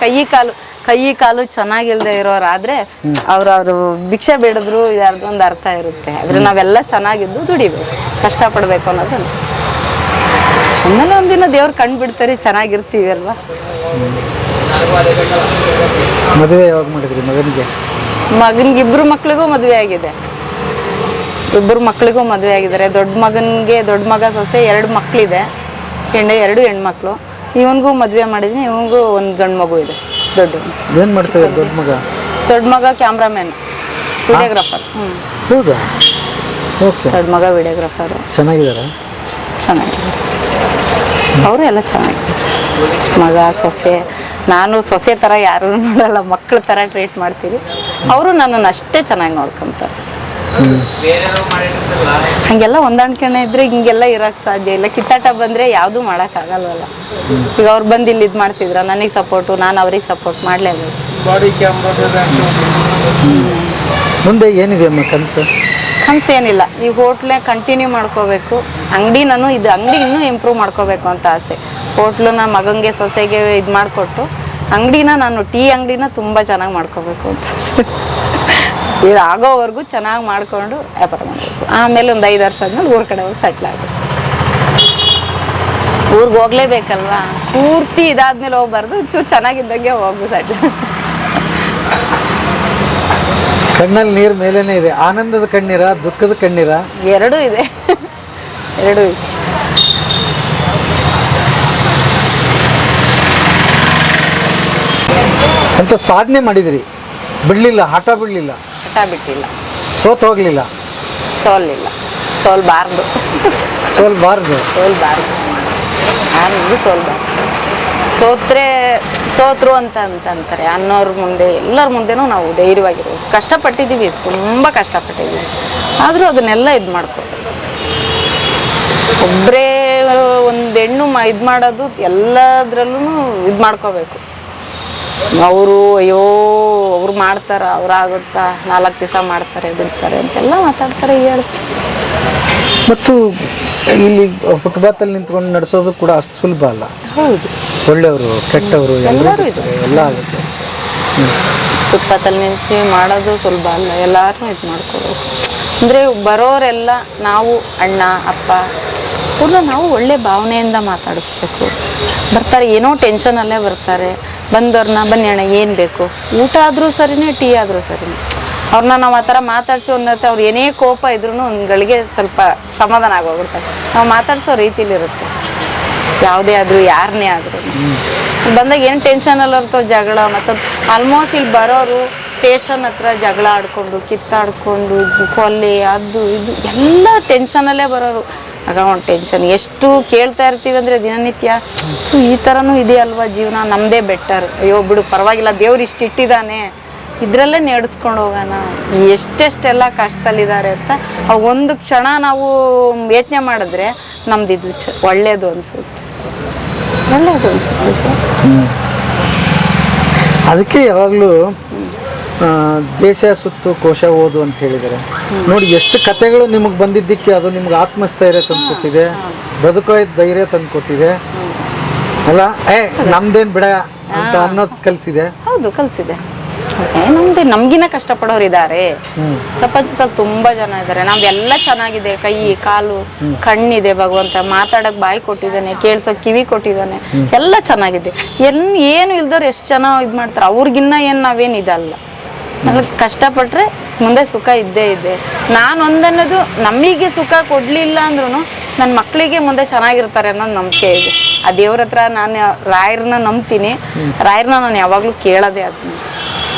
ಕೈ ಕಾಲು ಚೆನ್ನಾಗಿಲ್ದೆ ಇರೋರಾದ್ರೆ ಅವ್ರು ಭಿಕ್ಷೆ ಬೇಡಿದ್ರು ಯಾರ್ದೊಂದು ಅರ್ಥ ಇರುತ್ತೆ. ಆದ್ರೆ ನಾವೆಲ್ಲ ಚೆನ್ನಾಗಿದ್ದು ದುಡಿಬೇಕು, ಕಷ್ಟಪಡ್ಬೇಕು ಅನ್ನೋದು. ಒಂದಲ್ಲ ಒಂದಿನ ದೇವ್ರು ಕಂಡು ಬಿಡ್ತಾರೆ, ಚೆನ್ನಾಗಿರ್ತೀವಿ ಅಲ್ವಾ. ಮದುವೆ ಯಾವಾಗ ಮಾಡಿದ್ರಿ ಮಗನಿಗೆ? ಮಗನಿಗೆ 2 ಮಕ್ಳಿಗೂ ಮದುವೆ ಆಗಿದೆ. 2 ಮಕ್ಳಿಗೂ ಮದುವೆ ಆಗಿದ್ದಾರೆ. ದೊಡ್ಡ ಮಗ ಸೊಸೆ 2 ಮಕ್ಳಿದೆ, 2 ಹೆಣ್ಮಕ್ಳು. ಇವನ್ಗೂ ಮದುವೆ ಮಾಡಿದೀನಿ. ಇವನಿಗೂ ಒಂದು ಗಂಡು ಮಗು ಇದೆ. ಏನ್ ಮಾಡ್ತಾರೆ ದೊಡ್ಡ ಮಗ ಕ್ಯಾಮ್ರಾಮನ್, ವಿಡಿಯೋಗ್ರಾಫರ್. ಹೌದಾ? ಓಕೆ. ದೊಡ್ಡ ಮಗ ವಿಡಿಯೋಗ್ರಾಫರ್. ಚೆನ್ನಾಗಿದ್ದಾರೆ. ಅವರು ಎಲ್ಲ ಚೆನ್ನಾಗಿದೆ. ಮಗ ಸೊಸೆ, ನಾನು ಸೊಸೆ ಥರ ಯಾರು ನೋಡಲ್ಲ, ಮಕ್ಕಳ ಥರ ಟ್ರೀಟ್ ಮಾಡ್ತೀವಿ. ಅವರು ನನ್ನನ್ನು ಅಷ್ಟೇ ಚೆನ್ನಾಗಿ ನೋಡ್ಕೊಂತಾರೆ. ಹಂಗೆಲ್ಲ ಹೊಂದಾಣಿಕೆ ಇದ್ರೆ ಹಿಂಗೆಲ್ಲ ಇರೋಕ್ಕೆ ಸಾಧ್ಯ ಇಲ್ಲ. ಕಿತ್ತಾಟ ಬಂದರೆ ಯಾವುದೂ ಮಾಡೋಕ್ಕಾಗಲ್ವಲ್ಲ. ಈಗ ಅವ್ರು ಬಂದು ಇಲ್ಲಿ ಇದು ಮಾಡ್ತಿದ್ರ, ನನಗೆ ಸಪೋರ್ಟು, ನಾನು ಅವ್ರಿಗೆ ಸಪೋರ್ಟ್ ಮಾಡಲೇಬೇಕು. ಮುಂದೆ ಏನಿದೆ ಅಮ್ಮ ಕನಸು? ಏನಿಲ್ಲ, ಈ ಹೋಟ್ಲೇ ಕಂಟಿನ್ಯೂ ಮಾಡ್ಕೋಬೇಕು. ಅಂಗಡಿ ಇನ್ನೂ ಇಂಪ್ರೂವ್ ಮಾಡ್ಕೋಬೇಕು ಅಂತ ಆಸೆ. ಹೋಟ್ಲನ್ನ ಮಗಂಗೆ ಸೊಸೆಗೆ ಇದು ಮಾಡಿಕೊಟ್ಟು ಅಂಗಡಿನ ನಾನು ಟೀ ಅಂಗಡಿನ ತುಂಬ ಚೆನ್ನಾಗಿ ಮಾಡ್ಕೋಬೇಕು ಅಂತ ಆಸೆ. ಇದು ಆಗೋವರೆಗೂ ಚೆನ್ನಾಗಿ ಮಾಡಿಕೊಂಡು ವ್ಯಾಪಾರ ಮಾಡಬೇಕು. ಆಮೇಲೆ ಒಂದು 5 ವರ್ಷ ಆದ್ಮೇಲೆ ಊರ ಕಡೆ ಹೋಗಿ ಸೆಟ್ಲ್ ಆಗಬೇಕು. ಊರಿಗೆ ಹೋಗ್ಲೇಬೇಕಲ್ವಾ, ಪೂರ್ತಿ ಇದಾದ್ಮೇಲೆ ಹೋಗ್ಬಾರ್ದು, ಒಂಚೂರು ಚೆನ್ನಾಗಿದ್ದಂಗೆ ಹೋಗು ಸೆಟ್ಲ್. ಕಣ್ಣಲ್ಲಿ ನೀರು ಮೇಲೇನೆ ಇದೆ. ಆನಂದದ ಕಣ್ಣೀರ, ದುಃಖದ ಕಣ್ಣೀರ? ಎರಡೂ ಇದೆ. ಅಂತ ಸಾಧನೆ ಮಾಡಿದ್ರಿ, ಬಿಡ್ಲಿಲ್ಲ, ಹಠ ಬಿಡ್ಲಿಲ್ಲ, ಸೋಲಿಲ್ಲ. ಸೋಲ್ಬಾರ್ದು. ಸೋತ್ರು ಅಂತಾರೆ ಅನ್ನೋರ ಮುಂದೆ, ಎಲ್ಲರ ಮುಂದೆನೂ ನಾವು ಧೈರ್ಯವಾಗಿರ್ಬೇಕು. ಕಷ್ಟಪಟ್ಟಿದ್ದೀವಿ, ತುಂಬ ಕಷ್ಟಪಟ್ಟಿದ್ದೀವಿ. ಆದರೂ ಅದನ್ನೆಲ್ಲ ಇದು ಮಾಡ್ಕೊಂಡು ಒಬ್ಬರೇ ಒಂದು ಹೆಣ್ಣು ಇದು ಮಾಡೋದು ಎಲ್ಲದರಲ್ಲೂ ಇದು ಮಾಡ್ಕೋಬೇಕು. ಅವ್ರು ಮಾಡ್ತಾರ, ಅವ್ರಾಗುತ್ತಾ, 4 ದಿವಸ ಮಾಡ್ತಾರೆ, ಬಿಡ್ತಾರೆ ಅಂತೆಲ್ಲ ಮಾತಾಡ್ತಾರೆ, ಹೇಳ್ತಾರೆ. ಮತ್ತು ಇಲ್ಲಿ ಫುಟ್ಪಾತಲ್ಲಿ ನಿಂತ್ಕೊಂಡು ನಡೆಸೋದು ಕೂಡ ಅಷ್ಟು ಸುಲಭ ಅಲ್ಲ. ಹೌದು, ಒಳ್ಳೆಯವರು ಕೆಟ್ಟವರು ಎಲ್ಲರೂ ಇದ್ದಾರೆ, ಎಲ್ಲ ಆಗುತ್ತೆ. ಫುಟ್ಪಾತಲ್ಲಿ ನಿಂತು ಮಾಡೋದು ಸುಲಭ ಅಲ್ಲ, ಎಲ್ಲರೂ ಇದು ಮಾಡ್ಕೋಬೇಕು. ಅಂದರೆ ಬರೋರೆಲ್ಲ ನಾವು ಅಣ್ಣ ಅಪ್ಪ ಅವ್ರನ್ನ ನಾವು ಒಳ್ಳೆ ಭಾವನೆಯಿಂದ ಮಾತಾಡಿಸ್ಬೇಕು. ಬರ್ತಾರೆ, ಏನೋ ಟೆನ್ಷನಲ್ಲೇ ಬರ್ತಾರೆ. ಬಂದವ್ರನ್ನ ಬನ್ನಿ ಅಣ್ಣ ಏನು ಬೇಕು, ಊಟ ಆದರೂ ಸರಿನೇ, ಟೀ ಆದರೂ ಸರಿನೇ. ಅವ್ರನ್ನ ನಾವು ಆ ಥರ ಮಾತಾಡಿಸಿ ಒಂದತ್ತೆ, ಅವ್ರು ಏನೇ ಕೋಪ ಇದ್ರೂ ಒಂದು ಗಳಿಗೆ ಸ್ವಲ್ಪ ಸಮಾಧಾನ ಆಗೋಗ್ಬಿಡ್ತಾರೆ. ನಾವು ಮಾತಾಡಿಸೋ ರೀತಿಲಿರುತ್ತೆ. ಯಾವುದೇ ಆದರೂ, ಯಾರನ್ನೇ ಆದರೂ ಬಂದಾಗ ಏನು ಟೆನ್ಷನಲ್ಲಿ ಇರ್ತವೆ, ಜಗಳ. ಮತ್ತು ಆಲ್ಮೋಸ್ಟ್ ಇಲ್ಲಿ ಬರೋರು ಸ್ಟೇಷನ್ ಹತ್ರ ಜಗಳ ಆಡ್ಕೊಂಡು, ಕಿತ್ತಾಡ್ಕೊಂಡು, ಕೊಲೆ, ಅದು ಇದು ಎಲ್ಲ ಟೆನ್ಷನಲ್ಲೇ ಬರೋರು. ಆಗ ಒಂದು ಟೆನ್ಷನ್ ಎಷ್ಟು ಕೇಳ್ತಾ ಇರ್ತೀವಿ ಅಂದರೆ ದಿನನಿತ್ಯ, ಸೊ ಈ ಥರನೂ ಇದೆಯಲ್ವ ಜೀವನ, ನಮ್ಮದೇ ಬೆಟರ್, ಅಯ್ಯೋ ಬಿಡು ಪರವಾಗಿಲ್ಲ, ದೇವ್ರು ಇಷ್ಟು ಇಟ್ಟಿದ್ದಾನೆ, ಇದರಲ್ಲೇ ನಡೆಸ್ಕೊಂಡು ಹೋಗೋಣ. ಎಷ್ಟೆಷ್ಟೆಲ್ಲ ಕಷ್ಟದಲ್ಲಿದ್ದಾರೆ ಅಂತ ಒಂದು ಕ್ಷಣ ನಾವು ಯೋಚನೆ ಮಾಡಿದ್ರೆ ನಮ್ದು ಇದು ಒಳ್ಳೆಯದು ಅನಿಸುತ್ತೆ ಸರ್. ಅದಕ್ಕೆ ಯಾವಾಗಲೂ ದೇಶ ಸುತ್ತು ಕೋಶ ಓದು ಅಂತ ಹೇಳಿದ್ದಾರೆ. ನೋಡಿ ಎಷ್ಟು ಕಥೆಗಳು ನಿಮಗೆ ಬಂದಿದ್ದಕ್ಕೆ ಅದು ನಿಮ್ಗೆ ಆತ್ಮಸ್ಥೈರ್ಯ ತಂದು ಕೊಟ್ಟಿದೆ, ಬದುಕೋ ಧೈರ್ಯ ತಂದು ಕೊಟ್ಟಿದೆ ಅಲ್ಲ. ನಮ್ದೇನ್ ಬಿಡ ಅಂತ ಅನ್ನೋದು ಕಲಿಸಿದೆ. ಹೌದು, ಕಲಿಸಿದೆ. ನಮ್ಗಿನ ಕಷ್ಟಪಡೋರು ಇದ್ದಾರೆ ಪ್ರಪಂಚದಲ್ಲಿ, ತುಂಬಾ ಜನ ಇದ್ದಾರೆ. ನಮ್ದೆಲ್ಲ ಚೆನ್ನಾಗಿದೆ, ಕೈ ಕಾಲು ಕಣ್ಣಿದೆ, ಭಗವಂತ ಮಾತಾಡಕ್ ಬಾಯಿ ಕೊಟ್ಟಿದ್ದಾನೆ, ಕೇಳ್ಸೋಕ್ ಕಿವಿ ಕೊಟ್ಟಿದ್ದಾನೆ, ಎಲ್ಲ ಚೆನ್ನಾಗಿದೆ. ಏನು ಇಲ್ದವ್ರು ಎಷ್ಟು ಜನ ಇದ್ ಮಾಡ್ತಾರೆ, ಅವ್ರಿಗಿನ್ನ ಏನ್ ನಾವೇನ್ ಇದಲ್ಲ. ಕಷ್ಟಪಟ್ರೆ ಮುಂದೆ ಸುಖ ಇದ್ದೇ ಇದೆ. ನಾನು ಒಂದನ್ನೋದು ನಮಗೆ ಸುಖ ಕೊಡ್ಲಿಲ್ಲ ಅಂದ್ರೂ ನನ್ನ ಮಕ್ಕಳಿಗೆ ಮುಂದೆ ಚೆನ್ನಾಗಿರ್ತಾರೆ ಅನ್ನೋದು ನಂಬಿಕೆ ಇದೆ. ಆ ದೇವ್ರ ಹತ್ರ ನಾನು ರಾಯರನ್ನ ನಂಬ್ತೀನಿ, ರಾಯರನ್ನ ನಾನು ಯಾವಾಗ್ಲೂ ಕೇಳೋದೇ ಅದನ್ನ,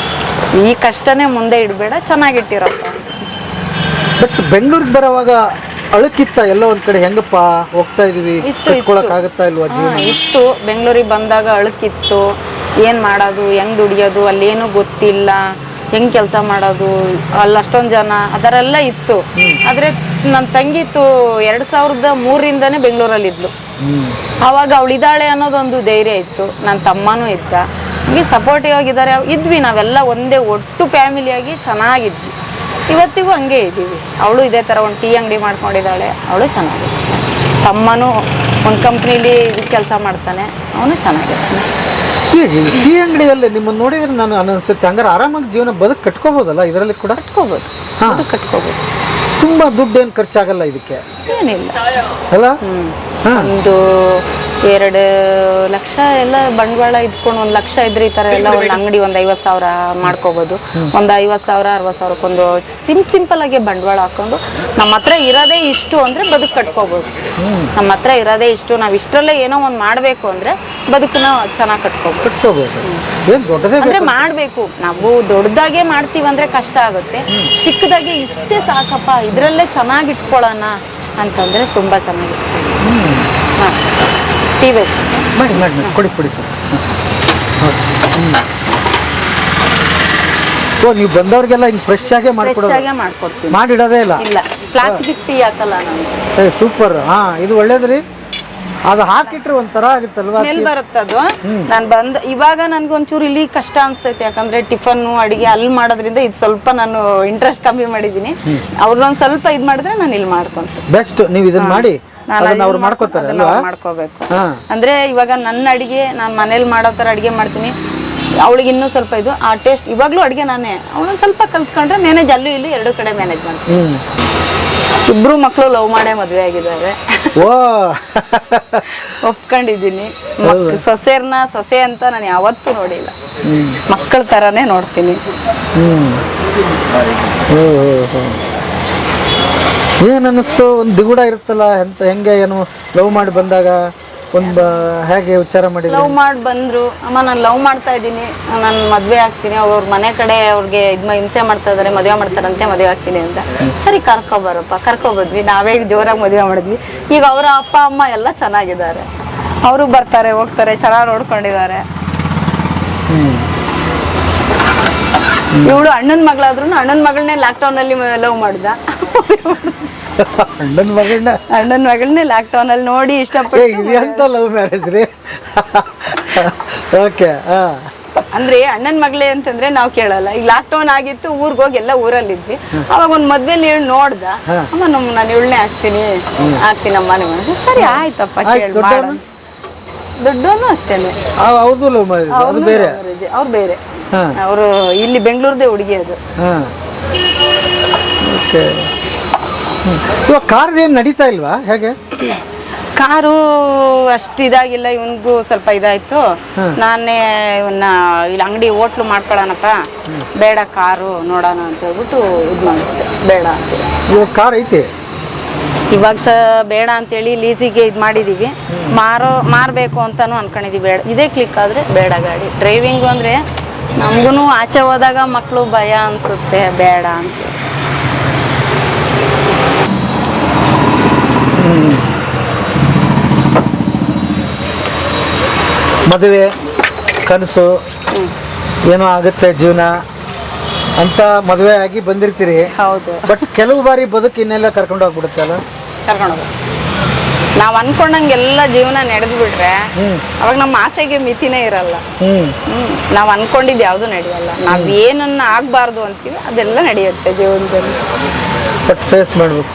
ಈ ಕಷ್ಟನೇ ಮುಂದೆ ಇಡಬೇಡ, ಚೆನ್ನಾಗಿಟ್ಟಿರಪ್ಪ. ಬಟ್ ಬೆಂಗಳೂರಿಗೆ ಬರೋವಾಗ ಅಳುಕಿತ್ತ ಎಲ್ಲ ಒಂದ್ ಕಡೆ, ಹೆಂಗಪ್ಪ ಹೋಗ್ತಾ ಇದೀವಿ, ಆಗುತ್ತಾ ಇಲ್ವಾ ಜೀವನ? ಇತ್ತು. ಬೆಂಗಳೂರಿಗೆ ಬಂದಾಗ ಅಳುಕಿತ್ತು, ಏನ್ ಮಾಡೋದು, ಹೆಂಗ್ ದುಡಿಯೋದು, ಅಲ್ಲೇನು ಗೊತ್ತಿಲ್ಲ, ಹೆಂಗ್ ಕೆಲಸ ಮಾಡೋದು, ಅಲ್ಲಿ ಅಷ್ಟೊಂದು ಜನ, ಅದರೆಲ್ಲ ಇತ್ತು. ಆದ್ರೆ ನನ್ನ ತಂಗಿತ್ತು 2003ರಿಂದನೇ ಬೆಂಗಳೂರಲ್ಲಿ ಇದ್ಲು. ಆವಾಗ ಅವಳಿದ್ದಾಳೆ ಅನ್ನೋದೊಂದು ಧೈರ್ಯ ಇತ್ತು. ನನ್ನ ತಮ್ಮನೂ ಇದ್ದ, ಹೀಗೆ ಸಪೋರ್ಟಿವ್ ಆಗಿದ್ದಾರೆ, ಇದ್ವಿ ನಾವೆಲ್ಲ ಒಂದೇ ಒಟ್ಟು ಫ್ಯಾಮಿಲಿಯಾಗಿ ಚೆನ್ನಾಗಿದ್ವಿ. ಇವತ್ತಿಗೂ ಹಂಗೆ ಇದ್ದೀವಿ. ಅವಳು ಇದೇ ಥರ ಒಂದು ಟೀ ಅಂಗಡಿ ಮಾಡ್ಕೊಂಡಿದ್ದಾಳೆ, ಅವಳು ಚೆನ್ನಾಗಿದೆ. ತಮ್ಮನೂ ಒಂದು ಕಂಪ್ನಿಲಿ ಕೆಲಸ ಮಾಡ್ತಾನೆ, ಅವನು ಚೆನ್ನಾಗಿರ್ತಾನೆ. ಟೀ ಅಂಗಡಿಯಲ್ಲಿ ನಿಮ್ಮನ್ನು ನೋಡಿದ್ರೆ ನಾನು ಅನಿಸುತ್ತೆ ಹಂಗಾರೆ ಆರಾಮಾಗಿ ಜೀವನ ಬದುಕು ಕಟ್ಕೋಬೋದಲ್ಲ ಇದರಲ್ಲಿ ಕೂಡ? ಕಟ್ಕೋಬೋದು. ತುಂಬಾ ದುಡ್ಡು ಏನು ಖರ್ಚಾಗಲ್ಲ ಇದಕ್ಕೆ? ಏನಿಲ್ಲ ಅಲ್ಲ. ಒಂದು 2 ಲಕ್ಷ ಎಲ್ಲ ಬಂಡವಾಳ ಇದ್ಕೊಂಡು 1 ಲಕ್ಷ ಇದ್ರೆ ಈ ಥರ ಎಲ್ಲ ಒಂದು ಅಂಗಡಿ ಒಂದು 50,000 ಮಾಡ್ಕೋಬೋದು. ಒಂದು 50,000 60,000ಕ್ಕೊಂದು ಸಿಂಪಲ್ ಆಗಿ ಬಂಡವಾಳ ಹಾಕೊಂಡು ನಮ್ಮ ಹತ್ರ ಇರೋದೇ ಇಷ್ಟು ಅಂದರೆ ಬದುಕು ಕಟ್ಕೋಬೋದು. ನಮ್ಮ ಹತ್ರ ಇರೋದೇ ಇಷ್ಟು, ನಾವು ಇಷ್ಟರಲ್ಲೇ ಏನೋ ಒಂದು ಮಾಡಬೇಕು ಅಂದರೆ ಬದುಕನ್ನ ಚೆನ್ನಾಗಿ ಕಟ್ಕೋಬೋದು. ಅಂದರೆ ಮಾಡಬೇಕು. ನಾವು ದೊಡ್ಡದಾಗೆ ಮಾಡ್ತೀವಿ ಅಂದರೆ ಕಷ್ಟ ಆಗುತ್ತೆ. ಚಿಕ್ಕದಾಗಿ ಇಷ್ಟೇ ಸಾಕಪ್ಪ, ಇದರಲ್ಲೇ ಚೆನ್ನಾಗಿ ಇಟ್ಕೊಳ್ಳೋಣ ಅಂತಂದರೆ ತುಂಬ ಚೆನ್ನಾಗಿರ್ತದೆ. ಹಾಂ, ಟೀ ಬೇಕು ಮಾಡಿ ಕೊಡಿ. ಓ, ನೀವು ಬಂದವ್ರಿಗೆಲ್ಲ ಹಿಂಗೆ ಫ್ರೆಶ್ ಆಗೇ ಮಾಡ್ಕೊಡ್ತೀನಿ. ಮಾಡಿಡೋದೇ ಇಲ್ಲ? ಇಲ್ಲ, ಪ್ಲಾಸ್ಟಿಕ್ ಟೀ ಹಾಕಲ್ಲ ನಾನು. ಸೂಪರ್. ಇದು ಒಳ್ಳೇದ್ರಿ. ಅದು ಹಾಕಿಟ್ರೆ ಒಂಥರ ಆಗುತ್ತಲ್ವಾ, ಸ್ಮೆಲ್ ಬರುತ್ತದು. ನಾನು ಇವಾಗ ನನ್ಗೊಂಚೂರು ಇಲ್ಲಿ ಕಷ್ಟ ಅನ್ಸ್ತೈತೆ, ಯಾಕಂದ್ರೆ ಟಿಫನ್ನು ಅಡಿಗೆ ಅಲ್ಲಿ ಮಾಡೋದ್ರಿಂದ ಇದು ಸ್ವಲ್ಪ ನಾನು ಇಂಟ್ರೆಸ್ಟ್ ಕಮ್ಮಿ ಮಾಡಿದೀನಿ. ಅವ್ರನ್ನೊಂದು ಸ್ವಲ್ಪ ಇದು ಮಾಡಿದ್ರೆ ನಾನು ಇಲ್ಲಿ ಮಾಡ್ಕೊಂತ ಬೆಸ್ಟ್. ನೀವು ಇದನ್ನ ಮಾಡಿ ಅವ್ರು ಮಾಡ್ಕೋತಾರೆ, ಮಾಡ್ಕೋಬೇಕು. ಅಂದ್ರೆ ಇವಾಗ ನನ್ನ ಅಡಿಗೆ ನಾನು ಮನೇಲಿ ಮಾಡೋ ತರ ಅಡಿಗೆ ಮಾಡ್ತೀನಿ, ಅವಳಿಗೆ ಇನ್ನೂ ಸ್ವಲ್ಪ ಇದು ಆ ಟೇಸ್ಟ್. ಇವಾಗ್ಲೂ ಅಡಿಗೆ ನಾನೇ, ಅವಳು ಸ್ವಲ್ಪ ಕಲ್ತ್ಕೊಂಡ್ರೆ ಮ್ಯಾನೇಜ್ ಅಲ್ಲೂ ಇಲ್ಲಿ 2 ಕಡೆ ಮ್ಯಾನೇಜ್ ಮಾಡ್ತೀನಿ. ಇಬ್ರು ಮಕ್ಕಳು ಲವ್ ಮಾಡೇ ಮದುವೆ ಆಗಿದ್ದಾರೆ. ಒಪ್ಕೊಂಡಿದ್ದೀನಿ. ಸೊಸೆರ್ನ ಸೊಸೆ ಅಂತ ನಾನು ಯಾವತ್ತೂ ನೋಡಿಲ್ಲ, ಮಕ್ಕಳ ತರಾನೇ ನೋಡ್ತೀನಿ. ಏನ್ ಅನ್ನಿಸ್ತು? ಒಂದು ದಿಗುಡ ಇರುತ್ತಲ್ಲ, ಹೆಂಗೆ ಏನು ಲವ್ ಮಾಡಿ ಬಂದಾಗ ಒಂದು ಹೇಗೆ ವಿಚಾರ ಮಾಡಿದ್ರು? ಲವ್ ಮಾಡಿ ಬಂದ್ರು, ಅಮ್ಮ ನಾನು ಲವ್ ಮಾಡ್ತಾ ಇದ್ದೀನಿ, ನಾನು ಮದುವೆ ಆಗ್ತೀನಿ, ಅವ್ರ ಮನೆ ಕಡೆ ಅವ್ರಿಗೆ ಹಿಂಸೆ ಮಾಡ್ತಾ ಇದಾರೆ, ಮದುವೆ ಮಾಡ್ತಾರಂತೆ, ಮದುವೆ ಆಗ್ತೀನಿ ಅಂತ. ಸರಿ ಕರ್ಕೊಬರಪ್ಪ, ಕರ್ಕೊಬಂದ್ವಿ. ನಾವೇ ಜೋರಾಗಿ ಮದುವೆ ಮಾಡಿದ್ವಿ. ಈಗ ಅವರ ಅಪ್ಪ ಅಮ್ಮ ಎಲ್ಲ ಚೆನ್ನಾಗಿದ್ದಾರೆ, ಅವರು ಬರ್ತಾರೆ ಹೋಗ್ತಾರೆ, ಚೆನ್ನಾಗಿ ನೋಡ್ಕೊಂಡಿದ್ದಾರೆ. ಇವಳು ಅಣ್ಣನ ಮಗಳಾದ್ರು ಅಣ್ಣನ ಮಗಳನ್ನೇ ಲಾಕ್ಡೌನ್ ಅಲ್ಲಿ ಲವ್ ಮಾಡ್ದ. ಅಣ್ಣನ ಮಗಳನ್ನೇ ಲಾಕ್ಡೌನ್ ಅಲ್ಲಿ ನೋಡಿ ಇಷ್ಟಪಟ್ಟು ಲವ್ ಮ್ಯಾರೇಜ್ ರೀ. ಓಕೆ. ಅಂದ್ರೆ ಅಣ್ಣನ ಮಗಳೇ ಅಂತಂದ್ರೆ ನಾವು ಕೇಳಲ್ಲ. ಈಗ ಲಾಕ್ಡೌನ್ ಆಗಿತ್ತು, ಊರ್ಗ್ ಹೋಗಿ ಎಲ್ಲ ಊರಲ್ಲಿದ್ವಿ. ಅವಾಗ ಒಂದ್ ಮದ್ವೆಲಿ ಹೇಳಿ ನೋಡ್ದ, ಅಮ್ಮ ನಾನು ಇವಳನ್ನೇ ಆಗ್ತೀನಮ್ಮ. ಸರಿ ಆಯ್ತಪ್ಪ, ದೊಡ್ಡವನು ಅಷ್ಟೇನೆ. ಅವ್ರು ಬೇರೆ, ಅವರು ಇಲ್ಲಿ ಬೆಂಗಳೂರದೇ ಹುಡುಗಿ ಅದು. ಕಾರ್ ಏನ್ ನಡೀತಾ ಇಲ್ವಾ? ಹೇಗೆ ಕಾರು ಅಷ್ಟು ಇದಾಗಿಲ್ಲ, ಇವನ್ಗೂ ಸ್ವಲ್ಪ ಇದಾಯ್ತು. ನಾನೇ ಇವನ್ನ ಇಲ್ಲಿ ಅಂಗಡಿ ಹೋಟ್ಲು ಮಾಡ್ಕೊಳ್ಳೋಣಪ್ಪ, ಬೇಡ ಕಾರು ನೋಡೋಣ ಅಂತ ಹೇಳ್ಬಿಟ್ಟು ಇದು ಮಾಡಿಸ್ದೆ, ಬೇಡ ಅಂತ. ಇವಾಗ ಕಾರ್ ಐತೆ, ಇವಾಗ ಬೇಡ ಅಂತೇಳಿ ಲೀಸಿಗೆ ಇದು ಮಾಡಿದೀವಿ. ಮಾರಬೇಕು ಅಂತಾನು ಅನ್ಕೊಂಡಿದೀವಿ. ಬೇಡ, ಇದೇ ಕ್ಲಿಕ್ ಆದ್ರೆ ಬೇಡ ಗಾಡಿ. ಡ್ರೈವಿಂಗು ಅಂದ್ರೆ ನಮಗೂ ಆಚೆ ಹೋದಾಗ ಮಕ್ಕಳು ಭಯ ಅನ್ಸುತ್ತೆ, ಬೇಡ ಅಂತ. ಮದುವೆ ಕನಸು ಏನೋ ಆಗುತ್ತೆ ಜೀವನ ಅಂತ ಮದುವೆ ಆಗಿ ಬಂದಿರ್ತೀರಿ. ಹೌದು. ಬಟ್ ಕೆಲವು ಬಾರಿ ಬದುಕು ಇನ್ನೆಲ್ಲ ಕರ್ಕೊಂಡು ಹೋಗ್ಬಿಡುತ್ತೆ ಅಲ್ಲ? ಕರ್ಕೊಂಡು ಹೋಗ್ಬೇಕು. ನಾವು ಅನ್ಕೊಂಡಂಗೆಲ್ಲ ಜೀವನ ನಡೆದು ಬಿಟ್ರೆ ಅವಾಗ ನಮ್ಮ ಆಸೆಗೆ ಮಿತಿನೇ ಇರಲ್ಲ. ನಾವು ಅನ್ಕೊಂಡಿದ್ದು ಯಾವುದು ನಡೆಯಲ್ಲ. ನಾವು ಏನನ್ನ ಆಗ್ಬಾರ್ದು ಅಂತೀವಿ ಅದೆಲ್ಲ ನಡೆಯುತ್ತೆ ಜೀವನದಲ್ಲಿ. ಬಟ್ ಫೇಸ್ ಮಾಡಬೇಕು.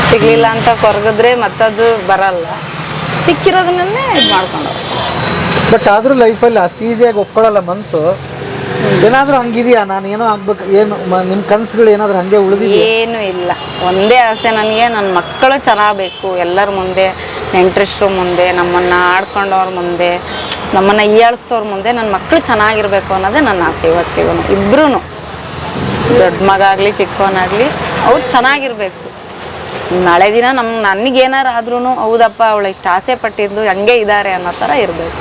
ಸಿಗ್ಲಿಲ್ಲ ಅಂತ ಕೊರಗಿದ್ರೆ ಮತ್ತದು ಬರಲ್ಲ. ಸಿಕ್ಕಿರೋದನ್ನೇ ಇದು ಮಾಡ್ಕೊಂಡು. ಬಟ್ ಆದ್ರೂ ಲೈಫಲ್ಲಿ ಅಷ್ಟು ಈಸಿಯಾಗಿ ಒಪ್ಕೊಳ್ಳಲ್ಲ ಮನಸ್ಸು. ಏನಾದರೂ ಹಂಗಿದೆಯಾ, ನಾನು ಏನೋ ಆಗ್ಬೇಕು, ಏನು ನಿಮ್ಮ ಕನಸುಗಳು ಏನಾದರೂ ಹಂಗೆ ಉಳಿದಿದೆಯಾ? ಏನೂ ಇಲ್ಲ. ಒಂದೇ ಆಸೆ ನನಗೆ, ನನ್ನ ಮಕ್ಕಳು ಚೆನ್ನಾಗಬೇಕು, ಎಲ್ಲರ ಮುಂದೆ, ನೆಂಟರಿಷ್ಟ್ರ ಮುಂದೆ, ನಮ್ಮನ್ನು ಆಡ್ಕೊಂಡವ್ರ ಮುಂದೆ, ನಮ್ಮನ್ನು ಹೀಯಾಳಿಸ್ತವ್ರ ಮುಂದೆ ನನ್ನ ಮಕ್ಕಳು ಚೆನ್ನಾಗಿರ್ಬೇಕು ಅನ್ನೋದೇ ನನ್ನ ಆಸೆ. ಇವತ್ತಿಗೂ ಇಬ್ಬರೂ, ದೊಡ್ಡ ಮಗ ಆಗಲಿ ಚಿಕ್ಕವನಾಗಲಿ, ಅವ್ರು ಚೆನ್ನಾಗಿರ್ಬೇಕು. ನಾಳೆ ದಿನ ನನಗೇನಾರು ಆದ್ರೂ ಹೌದಪ್ಪ ಅವಳು ಇಷ್ಟು ಆಸೆ ಪಟ್ಟಿದ್ದು ಹಂಗೆ ಇದ್ದಾರೆ ಅನ್ನೋ ಥರ ಇರಬೇಕು.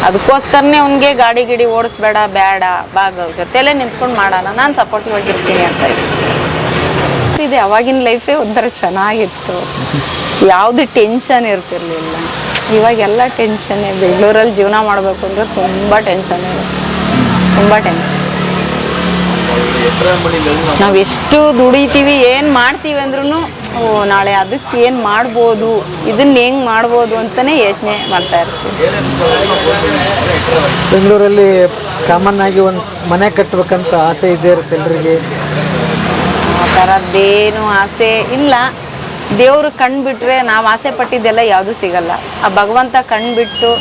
ಅದಕ್ಕೋಸ್ಕರನೇ ಅವ್ನಿಗೆ ಗಾಡಿ ಗಿಡಿ ಓಡಿಸ್ಬೇಡ, ಬೇಡ ಬಾಗ ಜೊತೆಲೇ ನಿಂತ್ಕೊಂಡು ಮಾಡೋಣ, ನಾನು ಸಪೋರ್ಟಿವ್ ಆಗಿರ್ತೀನಿ ಅಂತ ಇದೆ. ಅವಾಗಿನ ಲೈಫೇ ಒಂಥರ ಚೆನ್ನಾಗಿತ್ತು. ಯಾವುದು ಟೆನ್ಷನ್ ಇರ್ತಿರ್ಲಿಲ್ಲ. ಇವಾಗೆಲ್ಲ ಟೆನ್ಷನ್ನೇ. ಬೆಂಗಳೂರಲ್ಲಿ ಜೀವನ ಮಾಡಬೇಕು ಅಂದರೆ ತುಂಬ ಟೆನ್ಷನ್ ಇದೆ, ತುಂಬ ಟೆನ್ಷನ್. ನಾವು ಎಷ್ಟು ದುಡಿತೀವಿ, ಏನು ಮಾಡ್ತೀವಿ ಅಂದ್ರೂ ನಾಳೆ ಅದಕ್ಕೆ ಏನು ಮಾಡ್ಬೋದು, ಇದನ್ನ ಹೆಂಗೆ ಮಾಡ್ಬೋದು ಅಂತಲೇ ಯೋಚನೆ ಮಾಡ್ತಾ ಇರ್ತೀವಿ. ಬೆಂಗಳೂರಲ್ಲಿ ಕಾಮನ್ ಆಗಿ ಒಂದು ಮನೆ ಕಟ್ಟಬೇಕಂತ ಆಸೆ ಇದ್ದೇ ಇರುತ್ತೆ ಎಲ್ರಿಗೆ. ಆ ಥರದ್ದೇನು ಆಸೆ ಇಲ್ಲ. ದೇವರು ಕಣ್ಬಿಟ್ರೆ ನಾವು ಆಸೆ ಪಟ್ಟಿದ್ದೆಲ್ಲ ಯಾವುದೂ ಸಿಗಲ್ಲ. ಆ ಭಗವಂತ ಕಣ್ಬಿಟ್ಟು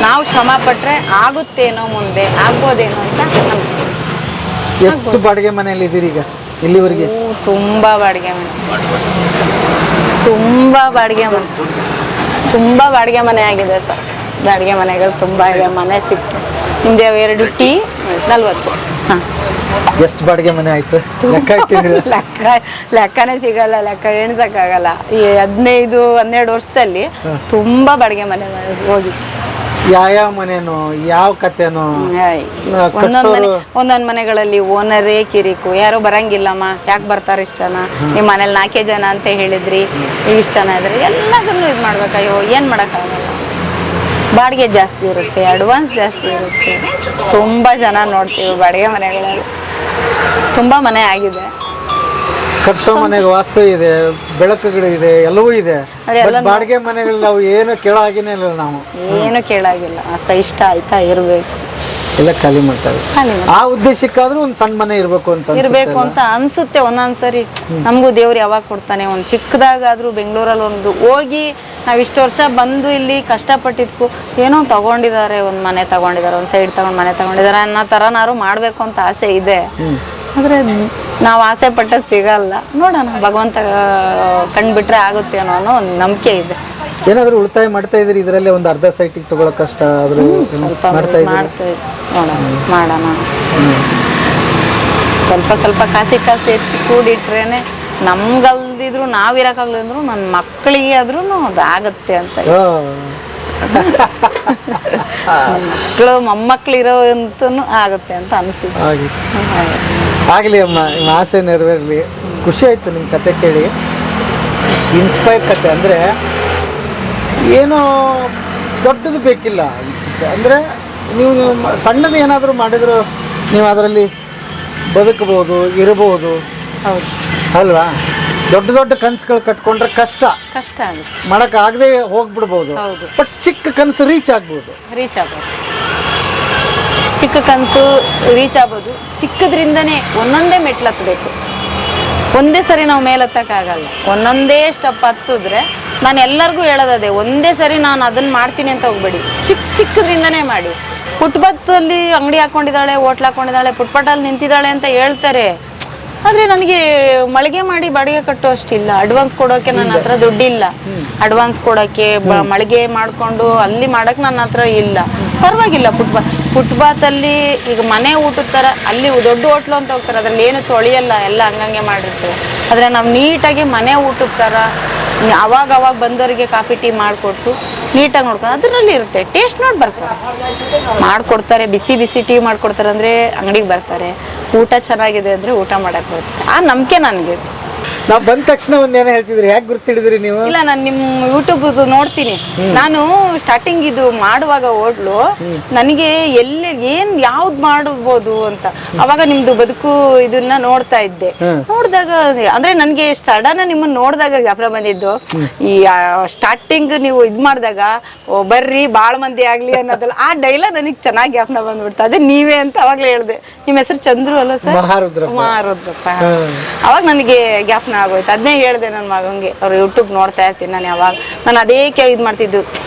ನಾವು ಶ್ರಮ ಪಟ್ಟರೆ ಆಗುತ್ತೇನೋ, ಮುಂದೆ ಆಗ್ಬೋದೇನೋ ಅಂತ ನಮ್ಗೆ. ಎಷ್ಟು ಬಾಡಿಗೆ ಮನೆಯಲ್ಲಿ ಇದ್ದೀರಿ ಈಗ ಇಲ್ಲಿವರೆಗೆ? ತುಂಬ ಬಾಡಿಗೆ ಮನೆ, ತುಂಬ ಬಾಡಿಗೆ ಮನೆ, ತುಂಬ ಬಾಡಿಗೆ ಮನೆ ಆಗಿದೆ ಸರ್. ಬಾಡಿಗೆ ಮನೆಗಳು ತುಂಬ ಇದೆ. ಮನೆ ಸಿಕ್ತು ನಿಮ್ದು 2 ಟೀ 40. ಹಾಂ, ಎಷ್ಟು ಬಾಡಿಗೆ ಮನೆ ಆಯ್ತು ಲೆಕ್ಕ ಇಟ್ಟಿದ್ದೀರಿ? ಲೆಕ್ಕನೇ ಸಿಗಲ್ಲ, ಲೆಕ್ಕ ಎಣ್ಸಕ್ಕಾಗಲ್ಲ. ಈ 15-12 ವರ್ಷದಲ್ಲಿ ತುಂಬ ಬಾಡಿಗೆ ಮನೆ ಹೋಗಿ. ಯಾವ ಮನೆನೋ ಯಾವ ಕತೆನೋ. ಒಂದೊಂದು ಮನೆಗಳಲ್ಲಿ ಓನರೇ ಕಿರಿಕು, ಯಾರು ಬರಂಗಿಲ್ಲಮ್ಮ, ಯಾಕೆ ಬರ್ತಾರೆ ಇಷ್ಟು ಜನ, ನಿಮ್ಮ ಮನೇಲಿ 4 ಜನ ಅಂತ ಹೇಳಿದ್ರಿ, ಇಷ್ಟು ಜನ ಇದ್ರಿ, ಎಲ್ಲದನ್ನು ಇದು ಮಾಡ್ಬೇಕು. ಅಯ್ಯೋ ಏನು ಮಾಡೋಕ್ಕಾಗಲ್ಲ. ಬಾಡಿಗೆ ಜಾಸ್ತಿ ಇರುತ್ತೆ, ಅಡ್ವಾನ್ಸ್ ಜಾಸ್ತಿ ಇರುತ್ತೆ. ತುಂಬ ಜನ ನೋಡ್ತೀವಿ ಬಾಡಿಗೆ ಮನೆಗಳಲ್ಲಿ. ತುಂಬ ಮನೆ ಆಗಿದೆ. ಕಟ್ಸೋ ಮನೆಗೆ ವಾಸ್ತು ಇದೆ, ಬೆಳಕುಗಳಿದೆ, ಎಲ್ಲವೂ ಇದೆ. ಬಾಡಿಗೆ ಮನೆಗಳು ನಾವು ಏನು ಕೇಳೋ ಹಾಗೇನೆ ಇಲ್ಲ. ನಾವು ಏನು ಕೇಳಾಗಿಲ್ಲ. ಇಷ್ಟ ಆಯ್ತಾ ಇರಬೇಕು, ಎಲ್ಲ ಖಾಲಿ ಮಾಡ್ತಾರೆ. ಆ ಉದ್ದೇಶಕ್ಕಾದ್ರೂ ಒಂದು ಸಣ್ಣ ಮನೆ ಇರಬೇಕು ಅಂತ ಅನ್ಸುತ್ತೆ ಒಂದೊಂದ್ಸರಿ. ನಮಗೂ ದೇವ್ರು ಯಾವಾಗ ಕೊಡ್ತಾನೆ. ಒಂದು ಚಿಕ್ಕದಾಗಾದ್ರೂ ಬೆಂಗಳೂರಲ್ಲಿ ಒಂದು ಹೋಗಿ ನಾವು ಇಷ್ಟು ವರ್ಷ ಬಂದು ಇಲ್ಲಿ ಕಷ್ಟಪಟ್ಟಿದ್ಕು ಏನೋ ತಗೊಂಡಿದ್ದಾರೆ, ಒಂದು ಮನೆ ತಗೊಂಡಿದ್ದಾರೆ, ಒಂದು ಸೈಡ್ ತಗೊಂಡು ಮನೆ ತಗೊಂಡಿದ್ದಾರೆ ಅನ್ನೋ ಥರನಾರು ಮಾಡಬೇಕು ಅಂತ ಆಸೆ ಇದೆ. ಆದರೆ ನಾವು ಆಸೆ ಪಟ್ಟದ್ದು ಸಿಗಲ್ಲ. ನೋಡೋಣ, ಭಗವಂತ ಕಂಡುಬಿಟ್ರೆ ಆಗುತ್ತೆ ಅನ್ನೋ ಒಂದು ನಂಬಿಕೆ ಇದೆ. ಏನಾದರೂ ಉಳಿತಾಯ ಮಾಡ್ತಾ ಇದ್ರಿ ಇದರಲ್ಲಿ? ಒಂದು ಅರ್ಧ ಸೈಟಿಗೆ ತಗೊಳ್ಳೋ ಕಷ್ಟ ಆದರೂ ಸ್ವಲ್ಪ ಮಾಡ್ತೀವಿ. ಮಾಡೋಣ. ಸ್ವಲ್ಪ ಸ್ವಲ್ಪ ಕಾಸಿ ಎತ್ತಿ ಕೂಡಿಟ್ರೇನೆ ನಮ್ಗಲ್ದಿದ್ರು ನಾವಿರೋಕ್ಕಾಗ್ಲಿದ್ರು ನನ್ನ ಮಕ್ಕಳಿಗೆ ಆದ್ರೂ ಅದು ಆಗುತ್ತೆ ಅಂತ. ಮಕ್ಕಳು ಮೊಮ್ಮಕ್ಕಳು ಇರೋಂತೂ ಆಗುತ್ತೆ ಅಂತ ಅನಿಸಿದೆ. ಆಗಲಿ ಅಮ್ಮ, ನಿಮ್ಮ ಆಸೆ ನೆರವೇರಲಿ. ಖುಷಿ ಆಯಿತು ನಿಮ್ಮ ಕತೆ ಕೇಳಿ. ಇನ್ಸ್ಪೈರ್ ಕತೆ ಅಂದರೆ ಏನೋ ದೊಡ್ಡದು ಬೇಕಿಲ್ಲ ಅಂದರೆ ನೀವು ಸಣ್ಣದು ಏನಾದರೂ ಮಾಡಿದ್ರು ನೀವು ಅದರಲ್ಲಿ ಬದುಕಬಹುದು, ಇರಬಹುದು. ಹೌದು ಅಲ್ವಾ? ದೊಡ್ಡ ದೊಡ್ಡ ಕನಸುಗಳು ಕಟ್ಕೊಂಡ್ರೆ ಕಷ್ಟ ಆಗುತ್ತೆ, ಮಾಡೋಕ್ಕಾಗದೆ ಹೋಗ್ಬಿಡ್ಬೋದು. ಬಟ್ ಚಿಕ್ಕ ಕನಸು ರೀಚ್ ಆಗ್ಬೋದು. ಚಿಕ್ಕ ಕನಸು ರೀಚ್ ಆಗ್ಬೋದು. ಚಿಕ್ಕದ್ರಿಂದನೇ ಒಂದೊಂದೇ ಮೆಟ್ಲು ಹತ್ತಬೇಕು. ಒಂದೇ ಸರಿ ನಾವು ಮೇಲೆ ಹತ್ತಕ್ಕಾಗಲ್ಲ. ಒಂದೊಂದೇ ಸ್ಟೆಪ್ ಹತ್ತಿದ್ರೆ ನಾನು ಎಲ್ಲರಿಗೂ ಹೇಳೋದೇ, ಒಂದೇ ಸರಿ ನಾನು ಅದನ್ನು ಮಾಡ್ತೀನಿ ಅಂತ ಹೋಗ್ಬೇಡಿ. ಚಿಕ್ಕದ್ರಿಂದನೇ ಮಾಡಿ. ಫುಟ್ಪಾತಲ್ಲಿ ಅಂಗಡಿ ಹಾಕ್ಕೊಂಡಿದ್ದಾಳೆ, ಹೋಟ್ಲ್ ಹಾಕ್ಕೊಂಡಿದ್ದಾಳೆ, ಫುಟ್ಪಾಟಲ್ಲಿ ನಿಂತಿದ್ದಾಳೆ ಅಂತ ಹೇಳ್ತಾರೆ. ಆದರೆ ನನಗೆ ಮಳಿಗೆ ಮಾಡಿ ಬಾಡಿಗೆ ಕಟ್ಟೋ ಅಷ್ಟಿಲ್ಲ. ಅಡ್ವಾನ್ಸ್ ಕೊಡೋಕ್ಕೆ ನನ್ನ ಹತ್ರ ದುಡ್ಡಿಲ್ಲ. ಅಡ್ವಾನ್ಸ್ ಕೊಡೋಕ್ಕೆ ಮಳಿಗೆ ಮಾಡಿಕೊಂಡು ಅಲ್ಲಿ ಮಾಡೋಕ್ಕೆ ನನ್ನ ಹತ್ರ ಇಲ್ಲ. ಪರವಾಗಿಲ್ಲ. ಫುಟ್ಪಾತಲ್ಲಿ ಈಗ ಮನೆ ಊಟದ ಥರ ಅಲ್ಲಿ ದೊಡ್ಡ ಹೋಟ್ಲು ಅಂತ ಹೋಗ್ತಾರೆ, ಅದರಲ್ಲಿ ಏನು ತೊಳೆಯಲ್ಲ, ಎಲ್ಲ ಹಂಗಂಗೆ ಮಾಡಿರ್ತಾರೆ. ಆದರೆ ನಾವು ನೀಟಾಗಿ ಮನೆ ಊಟದ ಥರ ಅವಾಗ ಬಂದವರಿಗೆ ಕಾಫಿ ಟೀ ಮಾಡಿಕೊಟ್ಟು ನೀಟಾಗಿ ನೋಡ್ಕೊಂಡು ಅದರಲ್ಲಿ ಇರುತ್ತೆ. ಟೇಸ್ಟ್ ನೋಡಿ ಬರ್ತಾರೆ, ಮಾಡಿಕೊಡ್ತಾರೆ. ಬಿಸಿ ಟೀ ಮಾಡಿಕೊಡ್ತಾರೆ ಅಂದರೆ ಅಂಗಡಿಗೆ ಬರ್ತಾರೆ. ಊಟ ಚೆನ್ನಾಗಿದೆ ಅಂದರೆ ಊಟ ಮಾಡೋಕ್ಕೆ ಬರುತ್ತೆ. ಆ ನಂಬಿಕೆ ನನಗೆ. ನಾವು ಬಂದ ತಕ್ಷಣ ಒಂದೇನೋ ಹೇಳ್ತಿದ್ರಿ, ಯಾಕೆ ಗುರ್ತಿಡಿದ್ರಿ ನೀವು? ಇಲ್ಲ, ನಾನು ನಿಮ್ಮ ಯೂಟ್ಯೂಬ್ ನೋಡ್ತೀನಿ. ನಾನು ಸ್ಟಾರ್ಟಿಂಗ್ ಇದು ಮಾಡುವಾಗ ಹೋಟ್ಲು ನನಗೆ ಎಲ್ಲಿ ಯಾವ್ದು ಮಾಡಬಹುದು ಅಂತ ಅವಾಗ ನಿಮ್ದು ಬದುಕು ಇದನ್ನ ನೋಡ್ತಾ ಇದ್ದೆ. ನೋಡಿದಾಗ ಅಂದ್ರೆ ನನಗೆ ಸಡನ್ ನಿಮ್ಮನ್ನ ನೋಡಿದಾಗ ಜ್ಞಾಪನ ಬಂದಿದ್ದು ಈ ಸ್ಟಾರ್ಟಿಂಗ್ ನೀವು ಇದ್ ಮಾಡಿದಾಗ ಬರ್ರಿ ಬಾಳ ಮಂದಿ ಆಗ್ಲಿ ಅನ್ನೋದಲ್ಲ, ಆ ಡೈಲಾಗ್ ನನಗೆ ಚೆನ್ನಾಗಿ ಜ್ಞಾಪನ ಬಂದ್ಬಿಡ್ತು. ಅದೇ ನೀವೇ ಅಂತ ಅವಾಗ್ಲೇ ಹೇಳ್ದೆ. ನಿಮ್ಮ ಹೆಸರು ಚಂದ್ರು ಅಲ್ಲ ಸರ್? ಮಹಾರುದ್ರಪ್ಪ. ಅವಾಗ ನನಗೆ ಜ್ಞಾಪನ ಆಗೋಯ್ತು. ಅದನ್ನೇ ಹೇಳಿದೆ ನನ್ನ ಮಗಂಗೆ. ಅವ್ರು ಯೂಟ್ಯೂಬ್ ನೋಡ್ತಾ ಇರ್ತೀನಿ ನಾನು. ಯಾವಾಗ ನಾನು ಅದೇ ಇದು ಮಾಡ್ತಿದ್ದು,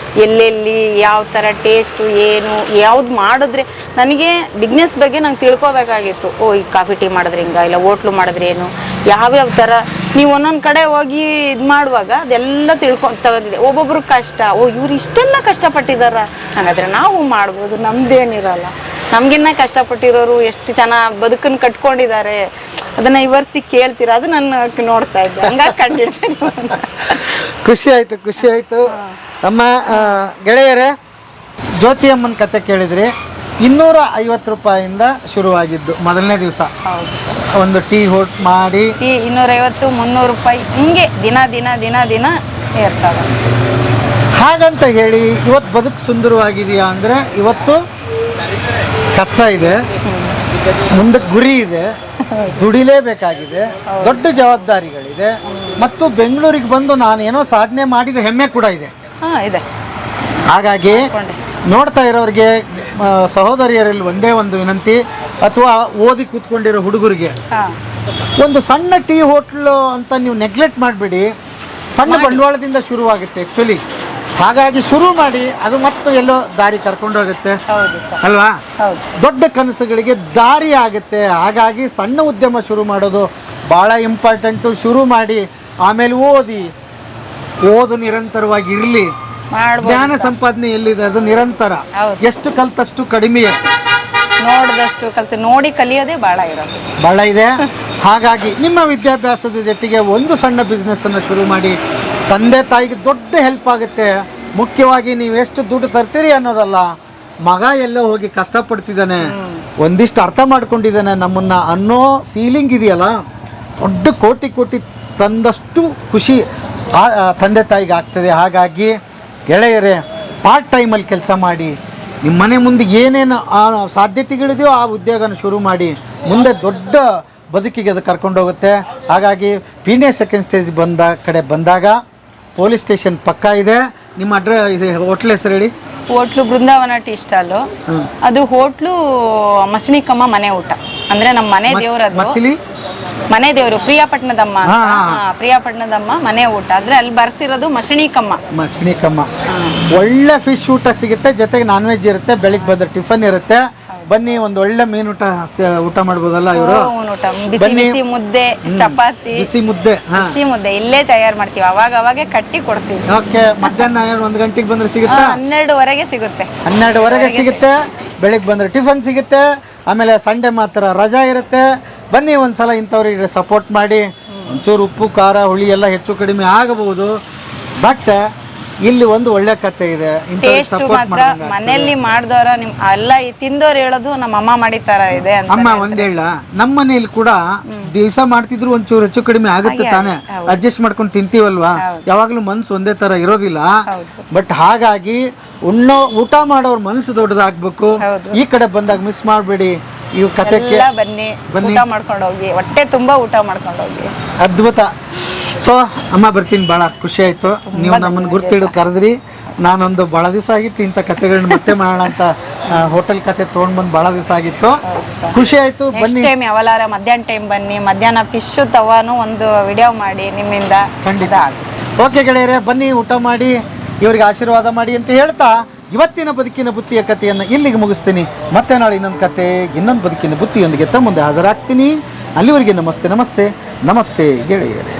ಎಲ್ಲೆಲ್ಲಿ ಯಾವ ಥರ ಟೇಸ್ಟು ಏನು ಯಾವ್ದು ಮಾಡಿದ್ರೆ ನನಗೆ ಬಿಸ್ನೆಸ್ ಬಗ್ಗೆ ನಂಗೆ ತಿಳ್ಕೊಬೇಕಾಗಿತ್ತು. ಓ ಈ ಕಾಫಿ ಟೀ ಮಾಡಿದ್ರೆ ಹಿಂಗ, ಇಲ್ಲ ಹೋಟ್ಲು ಮಾಡಿದ್ರೆ ಏನು, ಯಾವ್ಯಾವ ಥರ ನೀವು ಒಂದೊಂದು ಕಡೆ ಹೋಗಿ ಇದು ಮಾಡುವಾಗ ಅದೆಲ್ಲ ತಗೊಂಡಿದ್ದೆ. ಒಬ್ಬೊಬ್ರು ಕಷ್ಟ, ಓ ಇವ್ರು ಇಷ್ಟೆಲ್ಲ ಕಷ್ಟಪಟ್ಟಿದಾರ, ಹಾಗಾದ್ರೆ ನಾವು ಮಾಡ್ಬೋದು, ನಮ್ದೇನಿರಲ್ಲ. ನಮಗಿನ್ನ ಕಷ್ಟಪಟ್ಟಿರೋರು ಎಷ್ಟು ಚೆನ್ನಾಗಿ ಬದುಕನ್ನು ಕಟ್ಕೊಂಡಿದ್ದಾರೆ, ಅದನ್ನ ಇವರ್ಸಿ ಕೇಳ್ತೀರಾ, ಅದು ನನ್ನ ನೋಡ್ತಾ ಇದ್ದೆ. ಹಂಗಾಗಿ ಕಂಡಿಡ್ತೇನೆ. ಖುಷಿ ಆಯ್ತು. ನಮ್ಮ ಗೆಳೆಯರೇ, ಜ್ಯೋತಿ ಅಮ್ಮನ ಕತೆ ಕೇಳಿದ್ರಿ. 250 ರೂಪಾಯಿಂದ ಶುರುವಾಗಿದ್ದು ಮೊದಲನೇ ದಿವಸ. ಒಂದು ಟೀ ಹೋಟ್ ಮಾಡಿ 250-300 ರೂಪಾಯಿ ಹಿಂಗೆ ದಿನ ಏರ್ತಾವೆ. ಹಾಗಂತ ಹೇಳಿ ಇವತ್ತು ಬದುಕು ಸುಂದರವಾಗಿದೆಯಾ ಅಂದರೆ ಇವತ್ತು ಕಷ್ಟ ಇದೆ, ಮುಂದಕ್ಕೆ ಗುರಿ ಇದೆ, ದುಡಿಲೇಬೇಕಾಗಿದೆ, ದೊಡ್ಡ ಜವಾಬ್ದಾರಿಗಳಿದೆ, ಮತ್ತು ಬೆಂಗಳೂರಿಗೆ ಬಂದು ನಾನೇನೋ ಸಾಧನೆ ಮಾಡಿದ ಹೆಮ್ಮೆ ಕೂಡ ಇದೆ. ಹಾಗಾಗಿ ನೋಡ್ತಾ ಇರೋರಿಗೆ, ಸಹೋದರಿಯರಲ್ಲಿ ಒಂದೇ ಒಂದು ವಿನಂತಿ, ಅಥವಾ ಓದಿ ಕೂತ್ಕೊಂಡಿರೋ ಹುಡುಗರಿಗೆ, ಒಂದು ಸಣ್ಣ ಟೀ ಹೋಟ್ಲು ಅಂತ ನೀವು ನೆಗ್ಲೆಕ್ಟ್ ಮಾಡಬೇಡಿ. ಸಣ್ಣ ಬಂಡವಾಳದಿಂದ ಶುರುವಾಗುತ್ತೆ ಆ್ಯಕ್ಚುಲಿ. ಹಾಗಾಗಿ ಶುರು ಮಾಡಿ, ಅದು ಮತ್ತೆ ಎಲ್ಲೋ ದಾರಿ ಕರ್ಕೊಂಡು ಹೋಗುತ್ತೆ ಅಲ್ವಾ? ದೊಡ್ಡ ಕನಸುಗಳಿಗೆ ದಾರಿ ಆಗುತ್ತೆ. ಹಾಗಾಗಿ ಸಣ್ಣ ಉದ್ಯಮ ಶುರು ಮಾಡೋದು ಭಾಳ ಇಂಪಾರ್ಟೆಂಟು. ಶುರು ಮಾಡಿ, ಆಮೇಲೆ ಓದು ನಿರಂತರವಾಗಿ ಇರಲಿ. ಜ್ಞಾನ ಸಂಪಾದನೆ ಎಲ್ಲಿದೆ, ಅದು ನಿರಂತರ. ಎಷ್ಟು ಕಲ್ತಷ್ಟು ಕಡಿಮೆ, ನೋಡಿದಷ್ಟು ಕಲ್ತು ನೋಡಿ ಕಲಿಯೋದೇ ಭಾಳ ಇದೆ. ಹಾಗಾಗಿ ನಿಮ್ಮ ವಿದ್ಯಾಭ್ಯಾಸದ ಜೊತೆಗೆ ಒಂದು ಸಣ್ಣ ಬಿಸ್ನೆಸ್ಸನ್ನು ಶುರು ಮಾಡಿ, ತಂದೆ ತಾಯಿಗೆ ದೊಡ್ಡ ಹೆಲ್ಪ್ ಆಗುತ್ತೆ. ಮುಖ್ಯವಾಗಿ ನೀವು ಎಷ್ಟು ದುಡ್ಡು ತರ್ತೀರಿ ಅನ್ನೋದಲ್ಲ, ಮಗ ಎಲ್ಲೋ ಹೋಗಿ ಕಷ್ಟಪಡ್ತಿದ್ದಾನೆ, ಒಂದಿಷ್ಟು ಅರ್ಥ ಮಾಡ್ಕೊಂಡಿದ್ದಾನೆ ನಮ್ಮನ್ನ ಅನ್ನೋ ಫೀಲಿಂಗ್ ಇದೆಯಲ್ಲ, ದೊಡ್ಡ ಕೋಟಿ ತಂದಷ್ಟು ಖುಷಿ ತಂದೆ ತಾಯಿಗೆ ಆಗ್ತದೆ. ಹಾಗಾಗಿ ಗೆಳೆಯರೇ, ಪಾರ್ಟ್ ಟೈಮಲ್ಲಿ ಕೆಲಸ ಮಾಡಿ, ನಿಮ್ಮ ಮನೆ ಮುಂದೆ ಏನೇನು ಸಾಧ್ಯತೆಗಳಿದೆಯೋ ಆ ಉದ್ಯೋಗನ ಶುರು ಮಾಡಿ, ಮುಂದೆ ದೊಡ್ಡ ಬದುಕಿಗೆ ಅದು ಕರ್ಕೊಂಡು ಹೋಗುತ್ತೆ. ಹಾಗಾಗಿ ಪೀಣ್ಯ ಸೆಕೆಂಡ್ ಸ್ಟೇಜ್ ಬಂದಾಗ ಪೊಲೀಸ್ ಸ್ಟೇಷನ್ ಪಕ್ಕ ಇದೆ. ನಿಮ್ಮ ಅಡ್ರೆಸ್ ಇದೆ, ಹೋಟ್ಲ್ ಹೆಸರು ಹೇಳಿ. ಹೋಟ್ಲು ಬೃಂದಾವನ ಟೀ ಸ್ಟಾಲು. ಅದು ಹೋಟ್ಲು ಮಸಣಿಕಮ್ಮ ಮನೆ ಊಟ. ಅಂದ್ರೆ ನಮ್ಮ ಮನೆ ದೇವರದು, ಮನೆ ದೇವರು ಪ್ರಿಯಾಪಟ್ಟಣದಮ್ಮ. ಪ್ರಿಯಾಪಟ್ಟಣದಮ್ಮ ಮನೆ ಊಟ ಅಂದ್ರೆ ಅಲ್ಲಿ ಬರ್ಸಿರೋದು ಮಸಣಿಕಮ್ಮ. ಒಳ್ಳೆ ಫಿಶ್ ಊಟ ಸಿಗುತ್ತೆ, ಜೊತೆಗೆ ನಾನ್ ವೆಜ್ ಇರುತ್ತೆ, ಬೆಳಿಗ್ಗೆ ಬಂದ ಟಿಫನ್ ಇರುತ್ತೆ. ಬನ್ನಿ, ಒಂದು ಒಳ್ಳೆ ಮೀನು ಊಟ ಮಾಡ್ಬೋದಲ್ಲ ಇವರು. ಬಿಸಿ ಮುದ್ದೆ, ಚಪಾತಿ, ಬಿಸಿ ಮುದ್ದೆ ಇಲ್ಲೇ ತಯಾರು ಮಾಡ್ತೀವಿ. ಅವಾಗೆ ಕಟ್ಟಿ ಕೊಡ್ತೀವಿ. ಓಕೆ. ಮಧ್ಯಾಹ್ನ 1 ಗಂಟೆಗೆ ಬಂದ್ರೆ ಸಿಗುತ್ತೆ? 12ವರೆಗೆ ಸಿಗುತ್ತೆ. 12ವರೆಗೆ ಸಿಗುತ್ತೆ. ಬೆಳಿಗ್ಗೆ ಬಂದ್ರೆ ಟಿಫನ್ ಸಿಗುತ್ತೆ. ಆಮೇಲೆ ಸಂಡೇ ಮಾತ್ರ ರಜಾ ಇರುತ್ತೆ. ಬನ್ನಿ, ಒಂದ್ಸಲ ಇಂಥವ್ರಿಗೆ ಸಪೋರ್ಟ್ ಮಾಡಿ. ಒಂಚೂರು ಉಪ್ಪು ಖಾರ ಹುಳಿ ಎಲ್ಲ ಹೆಚ್ಚು ಕಡಿಮೆ ಆಗಬಹುದು, ಬಟ್ ಇಲ್ಲಿ ಒಂದು ಒಳ್ಳೆ ಕತೆ ಇದೆ. ಮನೆಯಲ್ಲಿ ಮಾಡಿದವರ ಎಲ್ಲ ತಿಂದವ್ರು ಹೇಳೋದು ನಮ್ಮ ಅಮ್ಮ ಮಾಡಿತಾರ ಇದೆ. ಅಮ್ಮ ಒಂದ್ ಹೇಳ, ನಮ್ಮ ಮನೇಲಿ ಕೂಡ ದಿವಸ ಮಾಡ್ತಿದ್ರು ಒಂಚೂರು ಹೆಚ್ಚು ಕಡಿಮೆ ಆಗುತ್ತೆ ತಾನೆ, ಅಡ್ಜಸ್ಟ್ ಮಾಡ್ಕೊಂಡು ತಿಂತೀವಲ್ವಾ. ಯಾವಾಗ್ಲೂ ಮನ್ಸು ಒಂದೇ ತರ ಇರೋದಿಲ್ಲ. ಬಟ್ ಹಾಗಾಗಿ ಊಟ ಮಾಡೋರ್ ಮನಸ್ಸು ದೊಡ್ಡದಾಗ್ಬೇಕು. ಈ ಕಡೆ ಬಂದಾಗ ಮಿಸ್ ಮಾಡಬೇಡಿ. ಇವು ಕತೆಗೆ ಬನ್ನಿ, ಊಟ ಮಾಡ್ಕೊಂಡು ಹೋಗಿ, ಹೊಟ್ಟೆ ತುಂಬಾ ಊಟ ಮಾಡ್ಕೊಂಡು ಹೋಗಿ. ಅದ್ಭುತ. ಸೊ ಅಮ್ಮ, ಬರ್ತೀನಿ. ಭಾಳ ಖುಷಿ ಆಯಿತು ನೀವು ನಮ್ಮನ್ನು ಗುರ್ತಿಡಿದು ಕರೆದ್ರಿ. ನಾನೊಂದು ಭಾಳ ದಿವಸ ಆಗಿತ್ತು ಇಂಥ ಕತೆಗಳನ್ನ ಮತ್ತೆ ಮಾಡೋಣ ಅಂತ ಹೋಟೆಲ್ ಕತೆ ತೊಗೊಂಡ್ಬಂದು ಭಾಳ ದಿವಸ ಆಗಿತ್ತು. ಖುಷಿ ಆಯಿತು. ಬನ್ನಿ, ಯಾವಾಗಾರ ಮಧ್ಯಾಹ್ನ ಟೈಮ್ ಬನ್ನಿ. ಮಧ್ಯಾಹ್ನ ಫಿಶ್ ತವಾನು ಒಂದು ವಿಡಿಯೋ ಮಾಡಿ ನಿಮ್ಮಿಂದ. ಖಂಡಿತ. ಓಕೆ ಗೆಳೆಯರೇ, ಬನ್ನಿ, ಊಟ ಮಾಡಿ, ಇವರಿಗೆ ಆಶೀರ್ವಾದ ಮಾಡಿ ಅಂತ ಹೇಳ್ತಾ ಇವತ್ತಿನ ಬದುಕಿನ ಬುತ್ತಿಯ ಕಥೆಯನ್ನು ಇಲ್ಲಿಗೆ ಮುಗಿಸ್ತೀನಿ. ಮತ್ತೆ ನಾಳೆ ಇನ್ನೊಂದು ಕತೆ, ಇನ್ನೊಂದು ಬದುಕಿನ ಬುತ್ತಿಯೊಂದಿಗೆ ತಮ್ಮ ಮುಂದೆ ಹಾಜರಾಗ್ತೀನಿ. ಅಲ್ಲಿವರೆಗೆ ನಮಸ್ತೆ ಗೆಳೆಯರೇ.